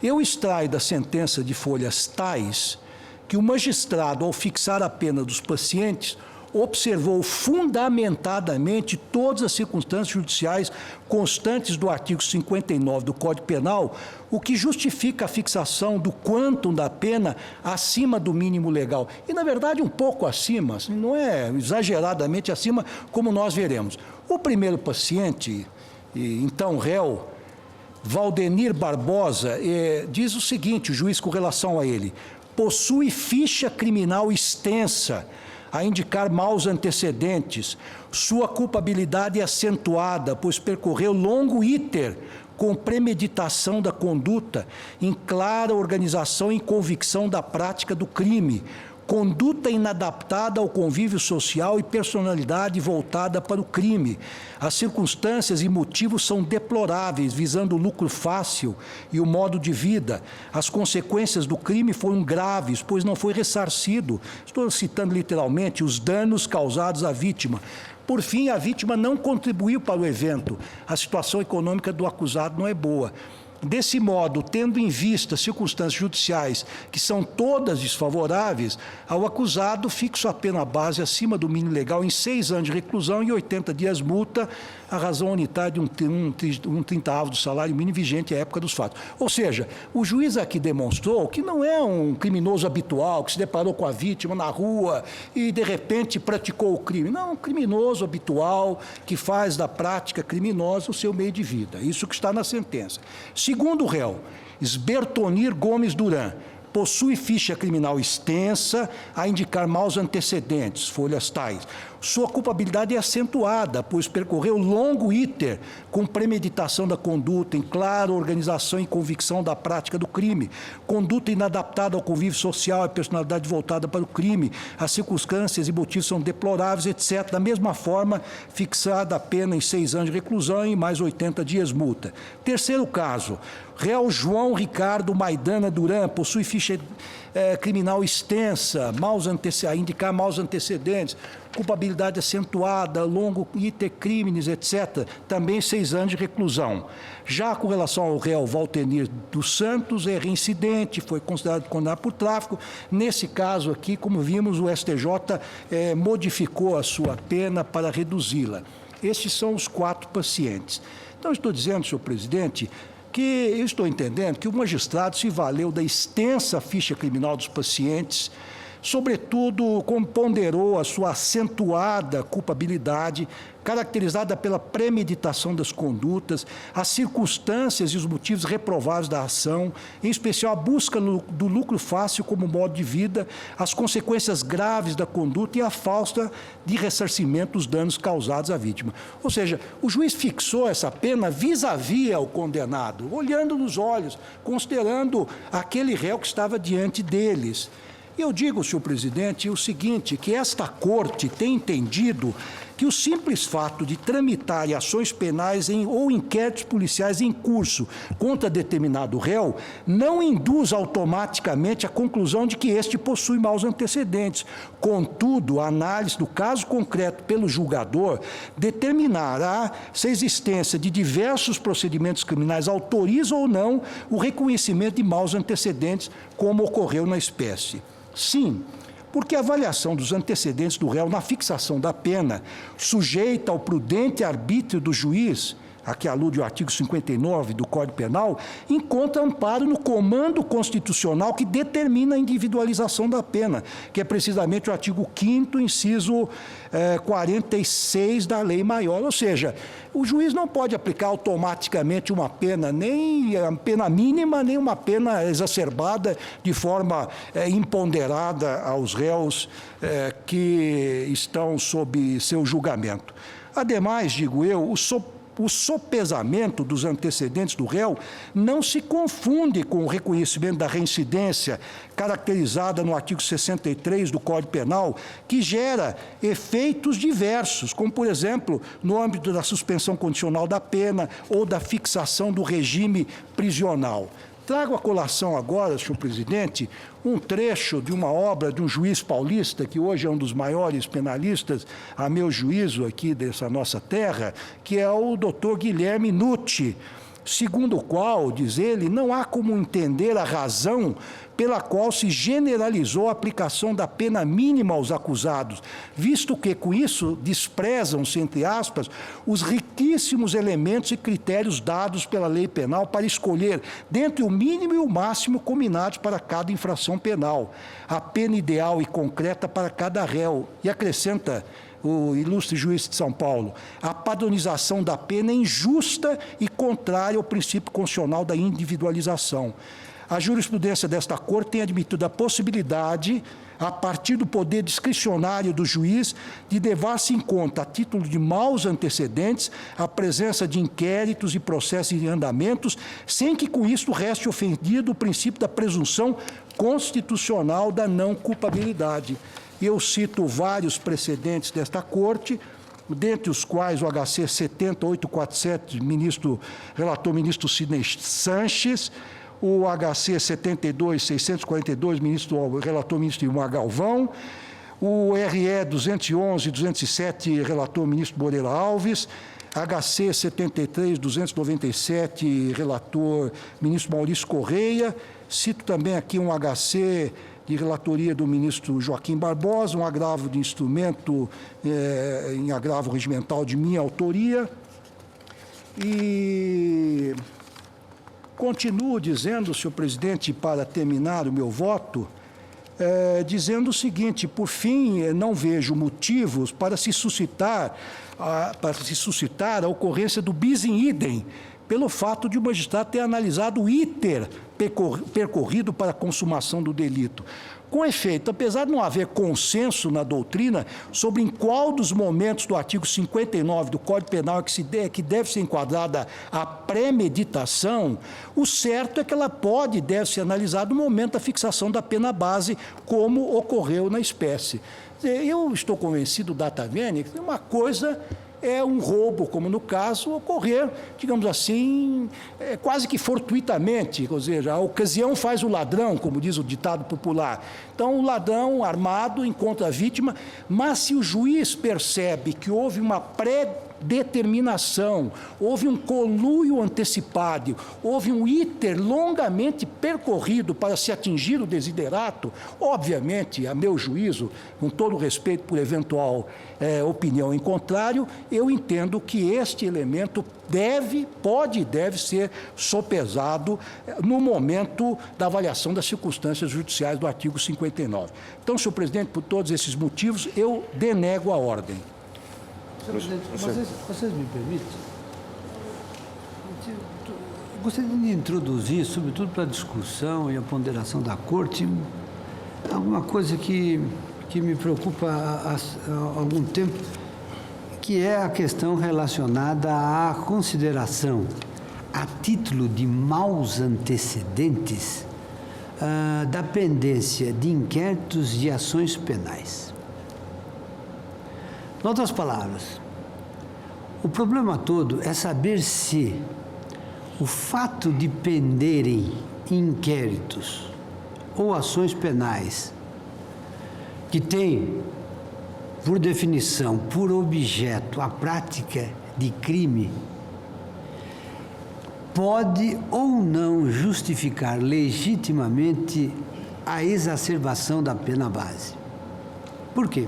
Eu extraio da sentença de folhas tais que o magistrado, ao fixar a pena dos pacientes, observou fundamentadamente todas as circunstâncias judiciais constantes do artigo 59 do Código Penal, o que justifica a fixação do quantum da pena acima do mínimo legal. E, na verdade, um pouco acima, assim, não é exageradamente acima, como nós veremos. O primeiro paciente, então réu, Valdenir Barbosa, diz o seguinte, o juiz com relação a ele: possui ficha criminal extensa, a indicar maus antecedentes. Sua culpabilidade é acentuada, pois percorreu longo iter com premeditação da conduta, em clara organização e convicção da prática do crime, conduta inadaptada ao convívio social e personalidade voltada para o crime. As circunstâncias e motivos são deploráveis, visando o lucro fácil e o modo de vida. As consequências do crime foram graves, pois não foi ressarcido, estou citando literalmente, os danos causados à vítima. Por fim, a vítima não contribuiu para o evento. A situação econômica do acusado não é boa. Desse modo, tendo em vista circunstâncias judiciais que são todas desfavoráveis, ao acusado fixo a pena base acima do mínimo legal em 6 anos de reclusão e 80 dias multa, a razão unitária de um 30º do salário mínimo vigente à época dos fatos. Ou seja, o juiz aqui demonstrou que não é um criminoso habitual, que se deparou com a vítima na rua e, de repente, praticou o crime. Não, um criminoso habitual que faz da prática criminosa o seu meio de vida. Isso que está na sentença. Segundo o réu, Esbertonir Gomes Duran, possui ficha criminal extensa a indicar maus antecedentes, folhas tais. Sua culpabilidade é acentuada, pois percorreu longo iter com premeditação da conduta, em clara organização e convicção da prática do crime, conduta inadaptada ao convívio social e personalidade voltada para o crime, as circunstâncias e motivos são deploráveis, etc. Da mesma forma, fixada a pena em 6 anos de reclusão e mais 80 dias multa. Terceiro caso, réu João Ricardo Maidana Duran, possui ficha criminal extensa, a indicar maus antecedentes, culpabilidade acentuada, longo iter crimes, etc., também 6 anos de reclusão. Já com relação ao réu Valtenir dos Santos, é reincidente, foi considerado condenado por tráfico. Nesse caso aqui, como vimos, o STJ modificou a sua pena para reduzi-la. Estes são os 4 pacientes. Então, estou dizendo, senhor presidente, que eu estou entendendo que o magistrado se valeu da extensa ficha criminal dos pacientes, sobretudo, ponderou a sua acentuada culpabilidade, caracterizada pela premeditação das condutas, as circunstâncias e os motivos reprováveis da ação, em especial a busca do lucro fácil como modo de vida, as consequências graves da conduta e a falta de ressarcimento dos danos causados à vítima. Ou seja, o juiz fixou essa pena vis-à-vis ao condenado, olhando nos olhos, considerando aquele réu que estava diante deles. Eu digo, senhor presidente, o seguinte, que esta corte tem entendido que o simples fato de tramitar ações penais ou inquéritos policiais em curso contra determinado réu não induz automaticamente a conclusão de que este possui maus antecedentes. Contudo, a análise do caso concreto pelo julgador determinará se a existência de diversos procedimentos criminais autoriza ou não o reconhecimento de maus antecedentes, como ocorreu na espécie. Sim, porque a avaliação dos antecedentes do réu na fixação da pena, sujeita ao prudente arbítrio do juiz, a que alude o artigo 59 do Código Penal, encontra amparo no comando constitucional que determina a individualização da pena, que é precisamente o artigo 5º, inciso 46 da Lei Maior. Ou seja, o juiz não pode aplicar automaticamente uma pena, nem a pena mínima, nem uma pena exacerbada de forma imponderada aos réus que estão sob seu julgamento. Ademais, digo eu, o sopesamento dos antecedentes do réu não se confunde com o reconhecimento da reincidência, caracterizada no artigo 63 do Código Penal, que gera efeitos diversos, como, por exemplo, no âmbito da suspensão condicional da pena ou da fixação do regime prisional. Trago à colação agora, senhor presidente, um trecho de uma obra de um juiz paulista, que hoje é um dos maiores penalistas, a meu juízo, aqui dessa nossa terra, que é o doutor Guilherme Nucci, segundo o qual, diz ele, não há como entender a razão pela qual se generalizou a aplicação da pena mínima aos acusados, visto que, com isso, desprezam-se, entre aspas, os riquíssimos elementos e critérios dados pela lei penal para escolher, dentre o mínimo e o máximo combinados para cada infração penal, a pena ideal e concreta para cada réu. E acrescenta o ilustre juiz de São Paulo, a padronização da pena é injusta e contrária ao princípio constitucional da individualização. A jurisprudência desta Corte tem admitido a possibilidade, a partir do poder discricionário do juiz, de levar-se em conta, a título de maus antecedentes, a presença de inquéritos e processos em andamentos, sem que com isso reste ofendido o princípio da presunção constitucional da não culpabilidade. Eu cito vários precedentes desta Corte, dentre os quais o HC 70847, relator ministro Sidney Sanches, o HC 72.642, relator ministro Ilmar Galvão, o RE 211 e 207, relator ministro Moreira Alves, HC 73, 297, relator ministro Maurício Correia. Cito também aqui um HC de relatoria do ministro Joaquim Barbosa, um agravo de instrumento em agravo regimental de minha autoria. E continuo dizendo, senhor presidente, para terminar o meu voto, dizendo o seguinte: por fim, não vejo motivos para se suscitar a ocorrência do bis in idem, pelo fato de o magistrado ter analisado o iter percorrido para a consumação do delito. Com efeito, apesar de não haver consenso na doutrina sobre em qual dos momentos do artigo 59 do Código Penal que deve ser enquadrada a premeditação, o certo é que ela pode e deve ser analisada no momento da fixação da pena base, como ocorreu na espécie. Eu estou convencido, data vênia, que uma coisa é um roubo, como no caso, ocorrer, digamos assim, quase que fortuitamente, ou seja, a ocasião faz o ladrão, como diz o ditado popular. Então, o ladrão armado encontra a vítima, mas se o juiz percebe que houve uma pré-determinação, houve um conluio antecipado, houve um iter longamente percorrido para se atingir o desiderato, obviamente, a meu juízo, com todo o respeito por eventual opinião em contrário, eu entendo que este elemento pode e deve ser sopesado no momento da avaliação das circunstâncias judiciais do artigo 59. Então, senhor presidente, por todos esses motivos, eu denego a ordem. Senhor presidente, vocês me permitem? Eu gostaria de introduzir, sobretudo para a discussão e a ponderação da Corte, alguma coisa que me preocupa há algum tempo, que é a questão relacionada à consideração, a título de maus antecedentes, da pendência de inquéritos de ações penais. Em outras palavras, o problema todo é saber se o fato de penderem inquéritos ou ações penais que tem, por definição, por objeto, a prática de crime, pode ou não justificar legitimamente a exacerbação da pena base. Por quê?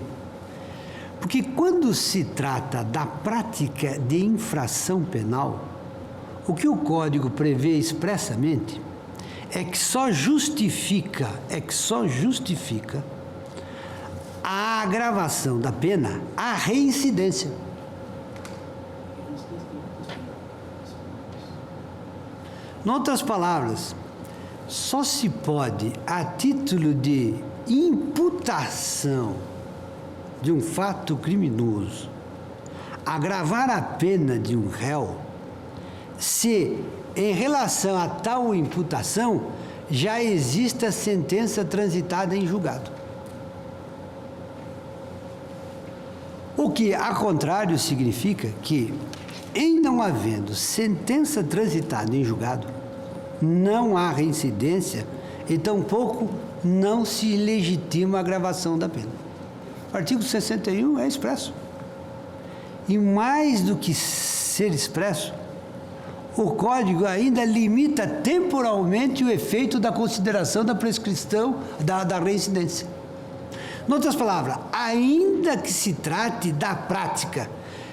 Porque quando se trata da prática de infração penal, o que o Código prevê expressamente é que só justifica a agravação da pena, a reincidência. Em outras palavras, só se pode, a título de imputação de um fato criminoso, agravar a pena de um réu, se, em relação a tal imputação, já existe a sentença transitada em julgado. O que, a contrário, significa que, em não havendo sentença transitada em julgado, não há reincidência e tampouco não se legitima a agravação da pena. O artigo 61 é expresso. E mais do que ser expresso, o Código ainda limita temporalmente o efeito da consideração da prescrição da reincidência. Em outras palavras, ainda que se trate da prática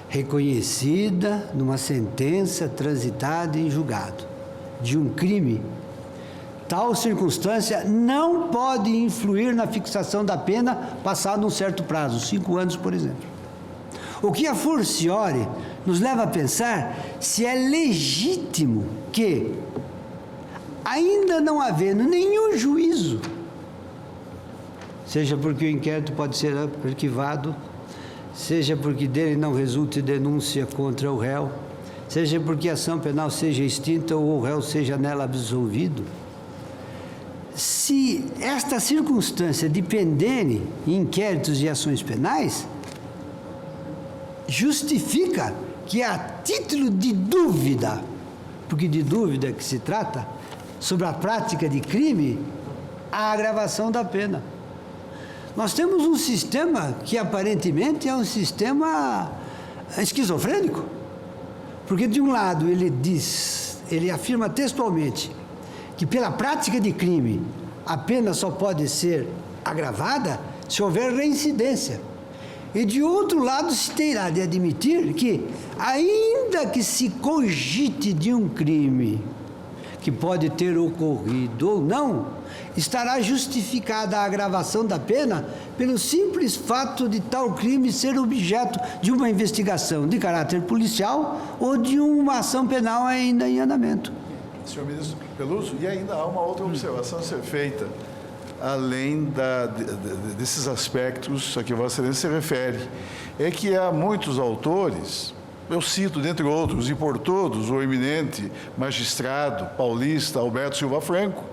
reconhecida numa sentença transitada em julgado de um crime, tal circunstância não pode influir na fixação da pena passado um certo prazo, 5 anos, por exemplo. O que a forciore nos leva a pensar se é legítimo que, ainda não havendo nenhum juízo, seja porque o inquérito pode ser arquivado, seja porque dele não resulte denúncia contra o réu, seja porque a ação penal seja extinta ou o réu seja nela absolvido, se esta circunstância de penderem inquéritos e ações penais, justifica que a título de dúvida, porque de dúvida que se trata, sobre a prática de crime, a agravação da pena. Nós temos um sistema que aparentemente é um sistema esquizofrênico. Porque de um lado ele afirma textualmente que pela prática de crime a pena só pode ser agravada se houver reincidência. E de outro lado se terá de admitir que, ainda que se cogite de um crime que pode ter ocorrido ou não, estará justificada a agravação da pena pelo simples fato de tal crime ser objeto de uma investigação de caráter policial ou de uma ação penal ainda em andamento. Senhor ministro Peluso, e ainda há uma outra observação a ser feita, além desses aspectos a que Vossa Excelência se refere, é que há muitos autores, eu cito, dentre outros, e por todos, o eminente magistrado paulista Alberto Silva Franco,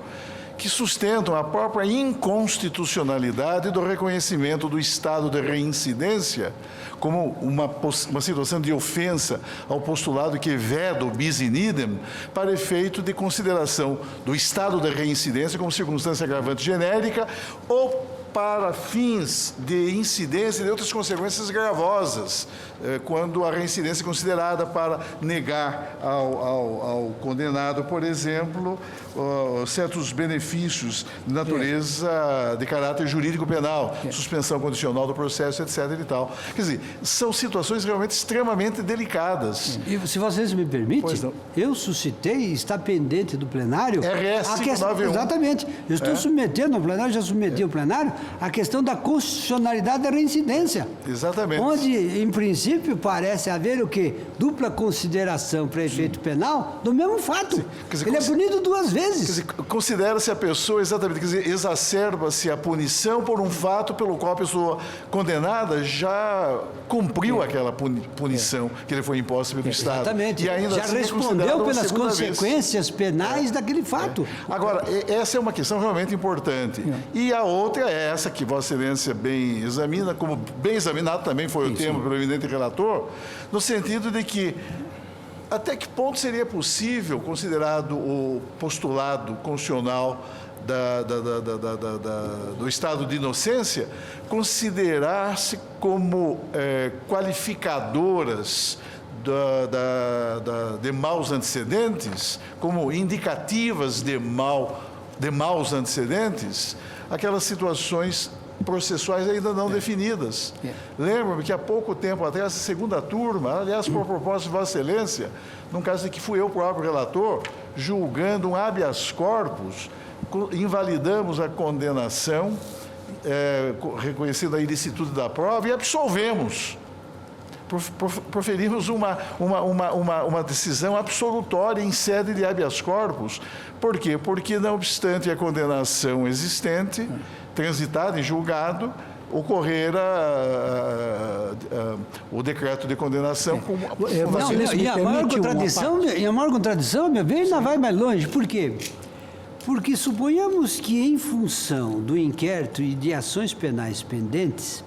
que sustentam a própria inconstitucionalidade do reconhecimento do estado de reincidência como uma situação de ofensa ao postulado que veda o bis in idem para efeito de consideração do estado de reincidência como circunstância agravante genérica ou para fins de incidência de outras consequências gravosas, quando a reincidência é considerada para negar ao condenado, por exemplo, certos benefícios de natureza de caráter jurídico penal, suspensão condicional do processo, etc. e tal. Quer dizer, são situações realmente extremamente delicadas. E se vocês me permitem, eu suscitei e está pendente do plenário RS 591. Exatamente. Eu estou submetendo ao plenário, já submeti ao plenário, a questão da constitucionalidade da reincidência. Exatamente. Onde, em princípio, parece haver o quê? Dupla consideração para efeito penal do mesmo fato. Dizer, ele é punido duas vezes. Quer dizer, considera-se a pessoa, exatamente, quer dizer, exacerba-se a punição por um fato pelo qual a pessoa condenada já cumpriu aquela punição que lhe foi imposta pelo Estado. Exatamente. E ainda já assim respondeu pelas consequências penais daquele fato. Agora, essa é uma questão realmente importante. E a outra é essa que Vossa Excelência bem examina, como bem examinado também foi o tema pelo eminente relator, no sentido de que até que ponto seria possível, considerado o postulado constitucional do estado de inocência, considerar-se como qualificadoras de maus antecedentes, como indicativas de maus antecedentes, aquelas situações processuais ainda não definidas. Lembro-me que há pouco tempo atrás, a segunda turma, aliás, por propósito de Vossa Excelência, num caso em que fui eu próprio relator, julgando um habeas corpus, invalidamos a condenação, reconhecendo a ilicitude da prova, e absolvemos. Proferimos uma decisão absolutória em sede de habeas corpus. Por quê? Porque, não obstante a condenação existente, transitada em julgado, ocorrera o decreto de condenação com e a maior contradição, meu bem, ainda vai mais longe. Por quê? Porque suponhamos que, em função do inquérito e de ações penais pendentes,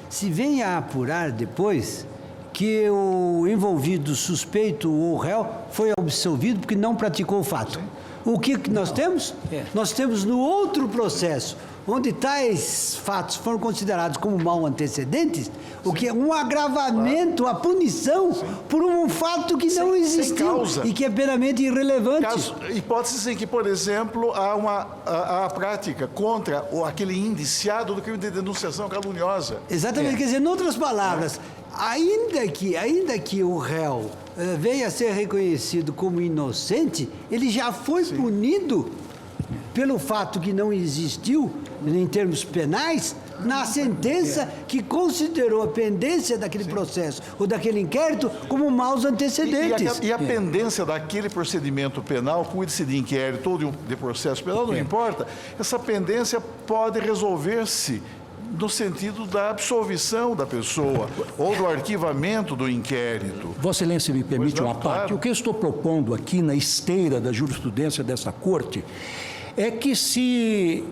se venha a apurar depois que o envolvido, suspeito ou réu foi absolvido porque não praticou o fato. O que nós temos? Nós temos no outro processo, onde tais fatos foram considerados como mal antecedentes, o que é um agravamento, a punição por um fato que não existiu e que é plenamente irrelevante. Hipóteses em que, por exemplo, há a prática contra aquele indiciado do crime de denunciação caluniosa. Exatamente, quer dizer, em outras palavras, ainda que o réu venha a ser reconhecido como inocente, ele já foi punido pelo fato que não existiu, em termos penais, na sentença que considerou a pendência daquele processo ou daquele inquérito como maus antecedentes. E a pendência daquele procedimento penal, cuide-se de inquérito ou de processo penal, não importa, essa pendência pode resolver-se no sentido da absolvição da pessoa ou do arquivamento do inquérito. Vossa Excelência me permite uma parte. Claro. O que eu estou propondo aqui na esteira da jurisprudência dessa Corte é que se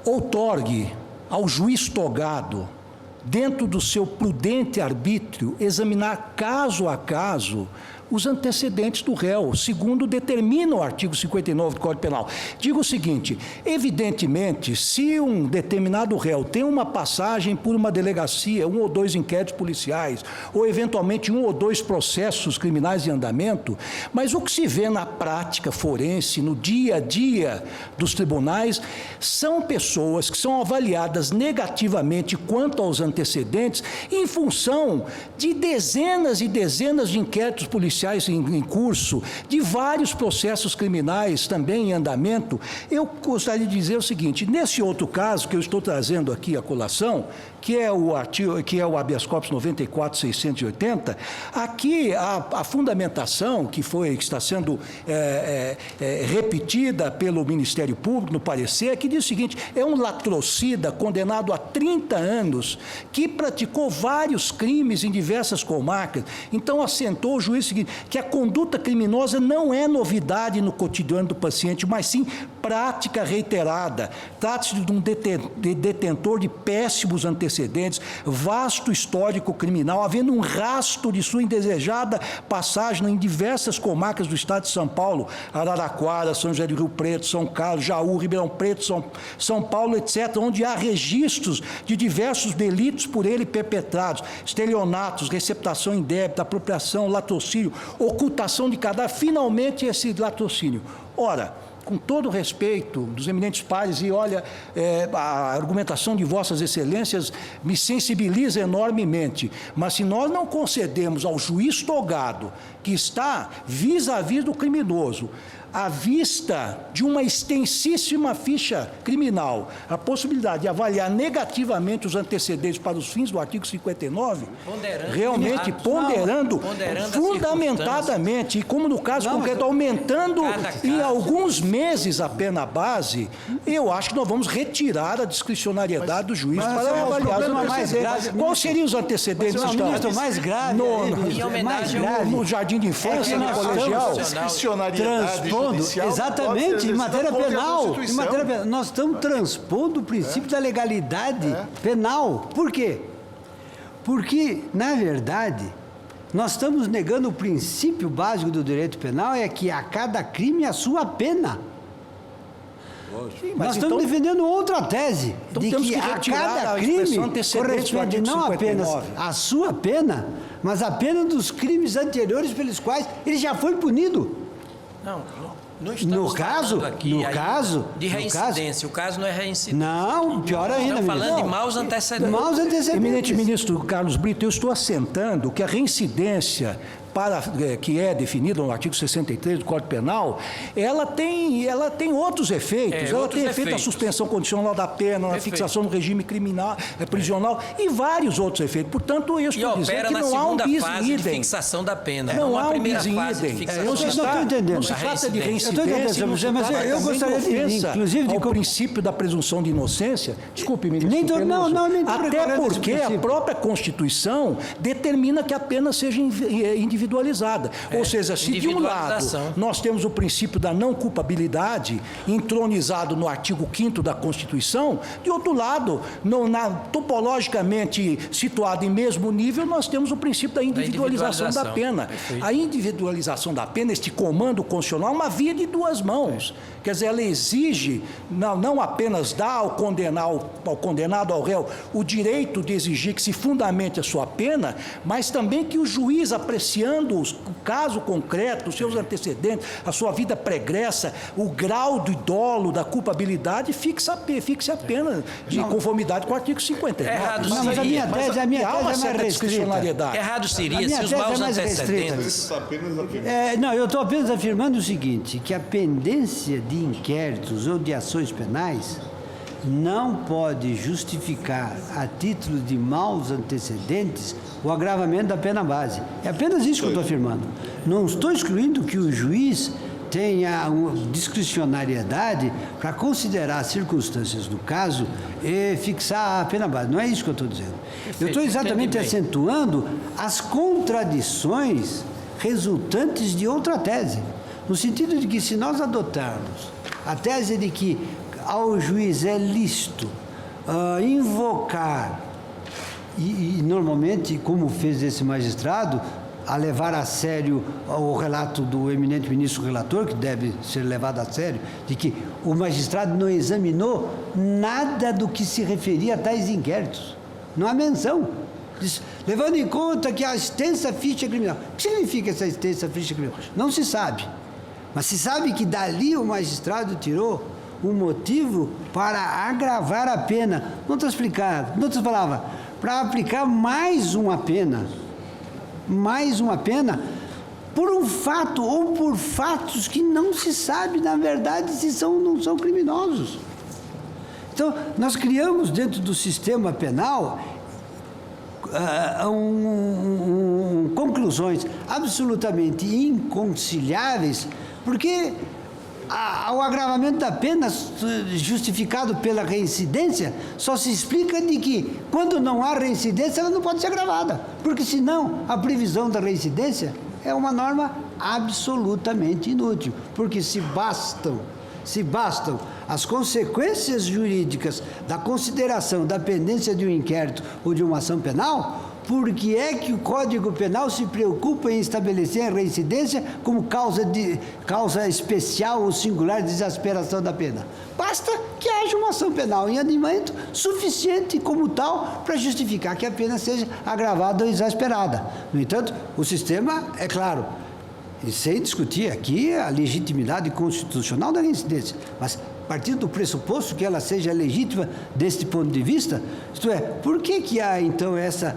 outorgue ao juiz togado, dentro do seu prudente arbítrio, examinar caso a caso os antecedentes do réu, segundo determina o artigo 59 do Código Penal. Digo o seguinte, evidentemente, se um determinado réu tem uma passagem por uma delegacia, 1 ou 2 inquéritos policiais, ou eventualmente 1 ou 2 processos criminais em andamento, mas o que se vê na prática forense, no dia a dia dos tribunais, são pessoas que são avaliadas negativamente quanto aos antecedentes em função de dezenas e dezenas de inquéritos policiais em curso, de vários processos criminais também em andamento. Eu gostaria de dizer o seguinte, nesse outro caso que eu estou trazendo aqui à colação, que é o habeas corpus 94.680, aqui a fundamentação que está sendo repetida pelo Ministério Público no parecer, que diz o seguinte, é um latrocida condenado a 30 anos, que praticou vários crimes em diversas comarcas. Então, assentou o juiz o seguinte, que a conduta criminosa não é novidade no cotidiano do paciente, mas sim prática reiterada. Trata-se de um detentor de péssimos antecedentes, vasto histórico criminal, havendo um rastro de sua indesejada passagem em diversas comarcas do estado de São Paulo, Araraquara, São José do Rio Preto, São Carlos, Jaú, Ribeirão Preto, São Paulo, etc., onde há registros de diversos delitos por ele perpetrados, estelionatos, receptação indébita, apropriação, latrocínio, ocultação de cadáver, finalmente esse latrocínio. Ora, com todo o respeito dos eminentes pares, e olha, a argumentação de vossas excelências me sensibiliza enormemente, mas se nós não concedemos ao juiz togado, que está vis-à-vis do criminoso, à vista de uma extensíssima ficha criminal, a possibilidade de avaliar negativamente os antecedentes para os fins do artigo 59, realmente ponderando fundamentadamente, e como no caso concreto, aumentando em alguns meses a pena base, eu acho que nós vamos retirar a discricionariedade do juiz para avaliar os antecedentes. Quais seriam os antecedentes? O mais grave No jardim de infância, no colegial? Discricionariedade judicial, exatamente, em matéria penal. Nós estamos transpondo o princípio da legalidade penal. Por quê? Porque, na verdade, nós estamos negando o princípio básico do direito penal, é que a cada crime a sua pena. Sim, nós estamos defendendo outra tese, de que a cada crime corresponde não apenas a sua pena, mas a pena dos crimes anteriores pelos quais ele já foi punido. Não estamos falando aqui de reincidência. O caso não é reincidência. Não, pior ainda. Estamos falando de maus antecedentes. Eminente ministro Carlos Brito, eu estou assentando que a reincidência que é definida no artigo 63 do Código Penal, ela tem outros efeitos. Ela tem efeito da suspensão condicional da pena, na fixação do regime criminal, prisional e vários outros efeitos. Portanto, eu estou dizendo que não há um bis in idem. De fixação da pena. Não há um bis in idem. Eu não estou entendendo. Não se trata de reincidência, mas eu gostaria de, inclusive, ao princípio da presunção de inocência. Desculpe, ministro. Até porque a própria Constituição determina que a pena seja individualizada. Ou seja, se de um lado nós temos o princípio da não culpabilidade entronizado no artigo 5º da Constituição, de outro lado, topologicamente situado em mesmo nível, nós temos o princípio da individualização da pena. Perfeito. A individualização da pena, este comando constitucional, é uma via de duas mãos. Quer dizer, ela exige, não apenas dar ao condenado, ao réu, o direito de exigir que se fundamente a sua pena, mas também que o juiz, apreciando o caso concreto, os seus antecedentes, a sua vida pregressa, o grau do dolo, da culpabilidade, fixe a pena de conformidade com o artigo 59. Errado seria. Mas a minha tese é mais restrita. Errado seria se os maus antecedentes... Eu estou apenas afirmando o seguinte, que a pendência de inquéritos ou de ações penais não pode justificar, a título de maus antecedentes, o agravamento da pena base. É apenas isso que eu estou afirmando. Não estou excluindo que o juiz tenha uma discricionariedade para considerar as circunstâncias do caso e fixar a pena base. Não é isso que eu estou dizendo. Eu estou exatamente acentuando as contradições resultantes de outra tese. No sentido de que, se nós adotarmos a tese de que ao juiz é lícito invocar, e normalmente, como fez esse magistrado, a levar a sério o relato do eminente ministro relator, que deve ser levado a sério, de que o magistrado não examinou nada do que se referia a tais inquéritos. Não há menção. Diz, levando em conta que a extensa ficha criminal. O que significa essa extensa ficha criminal? Não se sabe. Mas se sabe que dali o magistrado tirou um motivo para agravar a pena. Não estou explicando, não estou falando, para aplicar mais uma pena, por um fato ou por fatos que não se sabe, na verdade, se são ou não são criminosos. Então, nós criamos dentro do sistema penal conclusões absolutamente inconciliáveis, porque o agravamento da pena justificado pela reincidência só se explica de que, quando não há reincidência, ela não pode ser agravada, porque senão a previsão da reincidência é uma norma absolutamente inútil, porque se bastam as consequências jurídicas da consideração da pendência de um inquérito ou de uma ação penal, por que é que o Código Penal se preocupa em estabelecer a reincidência como causa especial ou singular de exasperação da pena? Basta que haja uma ação penal em andamento suficiente como tal para justificar que a pena seja agravada ou exasperada. No entanto, o sistema, é claro, e sem discutir aqui a legitimidade constitucional da reincidência, mas partindo do pressuposto que ela seja legítima deste ponto de vista, isto é, por que há então essa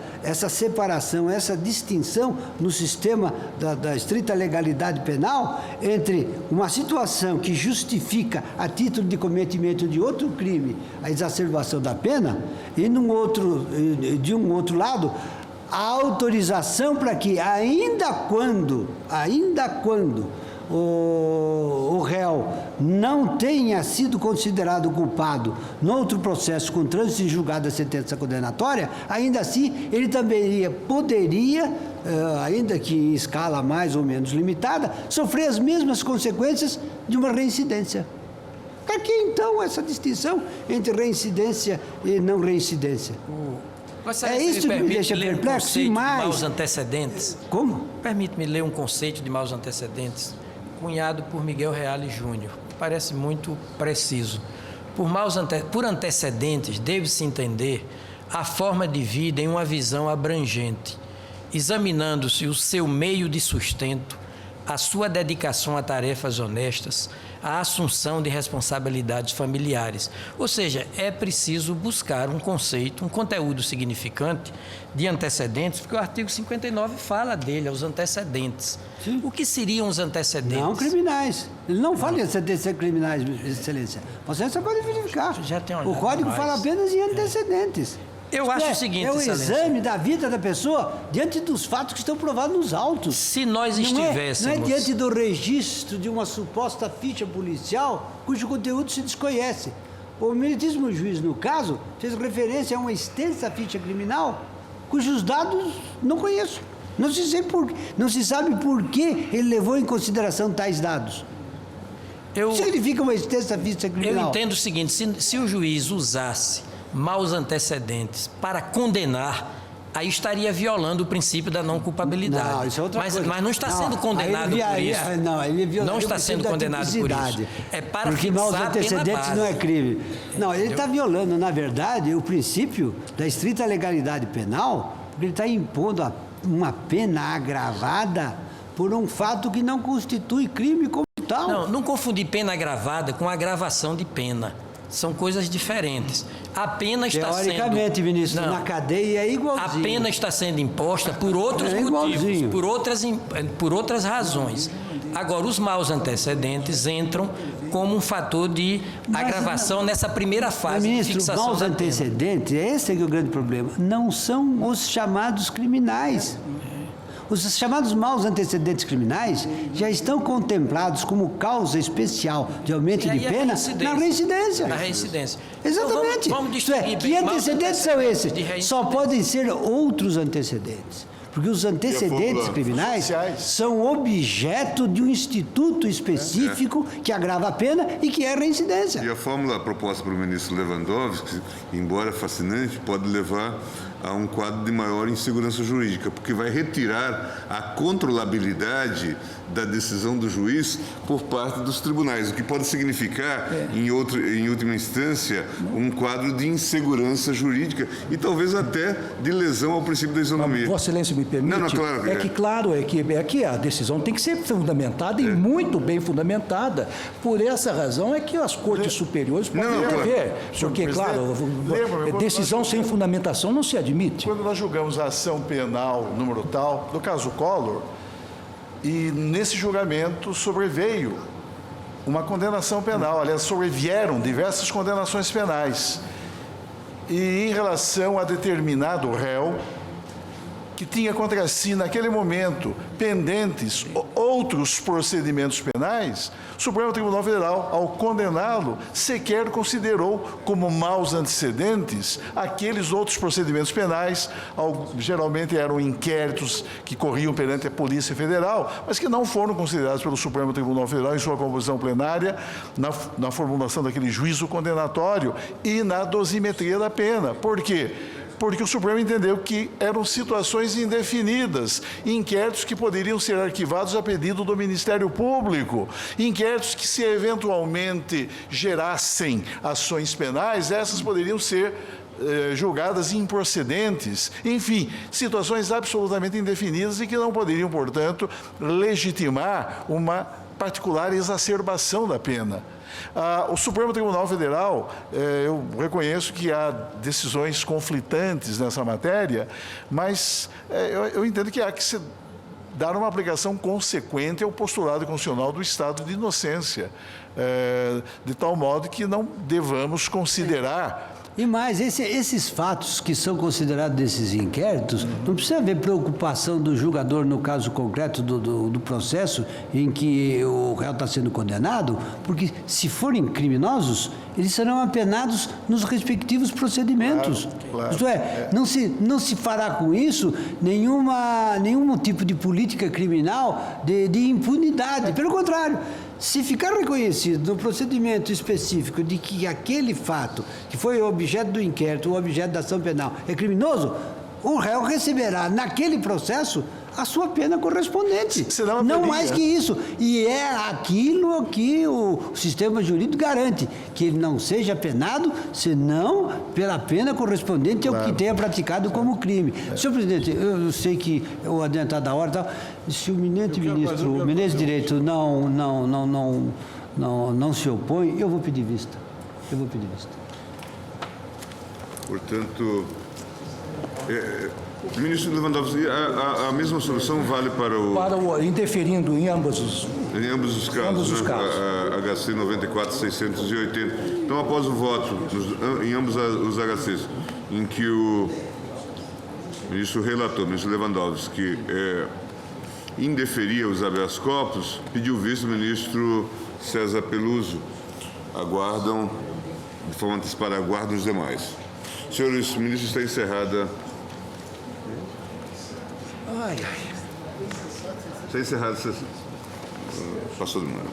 separação, essa distinção no sistema da estrita legalidade penal entre uma situação que justifica a título de cometimento de outro crime a exacerbação da pena e de um outro lado a autorização para que, ainda quando o réu não tenha sido considerado culpado no outro processo com trânsito em julgado da sentença condenatória, ainda assim ele também poderia, ainda que em escala mais ou menos limitada, sofrer as mesmas consequências de uma reincidência. Para que então essa distinção entre reincidência e não reincidência? É isso que me deixa perplexo, e mais... de maus antecedentes. Como? Permite-me ler um conceito de maus antecedentes, cunhado por Miguel Reale Júnior. Parece muito preciso. Por antecedentes, deve-se entender a forma de vida em uma visão abrangente, examinando-se o seu meio de sustento, a sua dedicação a tarefas honestas, a assunção de responsabilidades familiares. Ou seja, é preciso buscar um conceito, um conteúdo significante de antecedentes, porque o artigo 59 fala dele, os antecedentes. Sim. O que seriam os antecedentes? Não criminais. Ele não fala em antecedentes criminais, Excelência. Você só pode verificar. Já tem o Código fala apenas em antecedentes. Eu acho o seguinte, é o Excelência, exame da vida da pessoa diante dos fatos que estão provados nos autos. Se nós estivéssemos... Não é diante do registro de uma suposta ficha policial cujo conteúdo se desconhece. O meritíssimo juiz, no caso, fez referência a uma extensa ficha criminal cujos dados não conheço. Não se sabe por que ele levou em consideração tais dados. O que significa uma extensa ficha criminal? Eu entendo o seguinte, se o juiz usasse maus antecedentes para condenar, aí estaria violando o princípio da não culpabilidade. Não, isso é outra coisa. Mas não está sendo condenado por isso. Não está sendo condenado por isso. É para porque maus antecedentes não é crime. Não, ele está violando, na verdade, o princípio da estrita legalidade penal, porque ele está impondo uma pena agravada por um fato que não constitui crime como tal. Não confundir pena agravada com agravação de pena. São coisas diferentes. A pena está sendo... Teoricamente, ministro, na cadeia é igualzinho. A pena está sendo imposta por outros motivos, por outras razões. Agora, os maus antecedentes entram como um fator de agravação nessa primeira fase de fixação da pena. Maus antecedentes, esse é que é o grande problema, não são os chamados criminais. Os chamados maus antecedentes criminais já estão contemplados como causa especial de aumento de pena na reincidência. Na reincidência. Exatamente. Então, vamos distinguir que antecedentes são esses? Só podem ser outros antecedentes. Porque os antecedentes criminais são objeto de um instituto específico que agrava a pena e que é a reincidência. E a fórmula proposta pelo ministro Lewandowski, embora fascinante, pode levar a um quadro de maior insegurança jurídica, porque vai retirar a controlabilidade da decisão do juiz por parte dos tribunais, o que pode significar, em última instância, um quadro de insegurança jurídica e talvez até de lesão ao princípio da isonomia. Vossa Excelência me permite? Não, claro. É que a decisão tem que ser fundamentada e muito bem fundamentada. Por essa razão é que as cortes superiores podem haver. Porque, claro, decisão sem fundamentação não se admite. Quando nós julgamos a ação penal número tal, no caso Collor, e nesse julgamento sobreveio uma condenação penal, aliás, sobrevieram diversas condenações penais. E em relação a determinado réu, que tinha contra si, naquele momento, pendentes outros procedimentos penais, o Supremo Tribunal Federal, ao condená-lo, sequer considerou como maus antecedentes aqueles outros procedimentos penais, geralmente eram inquéritos que corriam perante a Polícia Federal, mas que não foram considerados pelo Supremo Tribunal Federal em sua composição plenária, na formulação daquele juízo condenatório e na dosimetria da pena. Por quê? Porque o Supremo entendeu que eram situações indefinidas, inquéritos que poderiam ser arquivados a pedido do Ministério Público, inquéritos que, se eventualmente gerassem ações penais, essas poderiam ser julgadas improcedentes, enfim, situações absolutamente indefinidas e que não poderiam, portanto, legitimar uma particular exacerbação da pena. O Supremo Tribunal Federal, eu reconheço que há decisões conflitantes nessa matéria, mas eu entendo que há que se dar uma aplicação consequente ao postulado constitucional do estado de inocência, de tal modo que não devamos considerar. E mais, esses fatos que são considerados desses inquéritos, não precisa haver preocupação do julgador no caso concreto do processo em que o réu está sendo condenado, porque se forem criminosos, eles serão apenados nos respectivos procedimentos. Claro. Isto é, não se fará com isso nenhum tipo de política criminal de impunidade. Pelo contrário, se ficar reconhecido no procedimento específico de que aquele fato, que foi o objeto do inquérito, o objeto da ação penal, é criminoso, o réu receberá, naquele processo, a sua pena correspondente. Não mais que isso. E é aquilo que o sistema jurídico garante, que ele não seja penado, senão pela pena correspondente ao que tenha praticado como crime. Senhor presidente, eu sei que o adiantado da hora, tá? Se o eminente ministro de Direito não se opõe, eu vou pedir vista. Portanto, ministro Lewandowski, a mesma solução vale para interferindo em ambos os casos, HC 94-680. Então, após o voto em ambos os HCs, em que o ministro relator, ministro Lewandowski, indeferia os habeas corpus, pediu visto o ministro César Peluso. Aguardam, de forma antecipada, aguardam os demais. Senhores, o ministro, está encerrada. Está encerrada. Passou do número.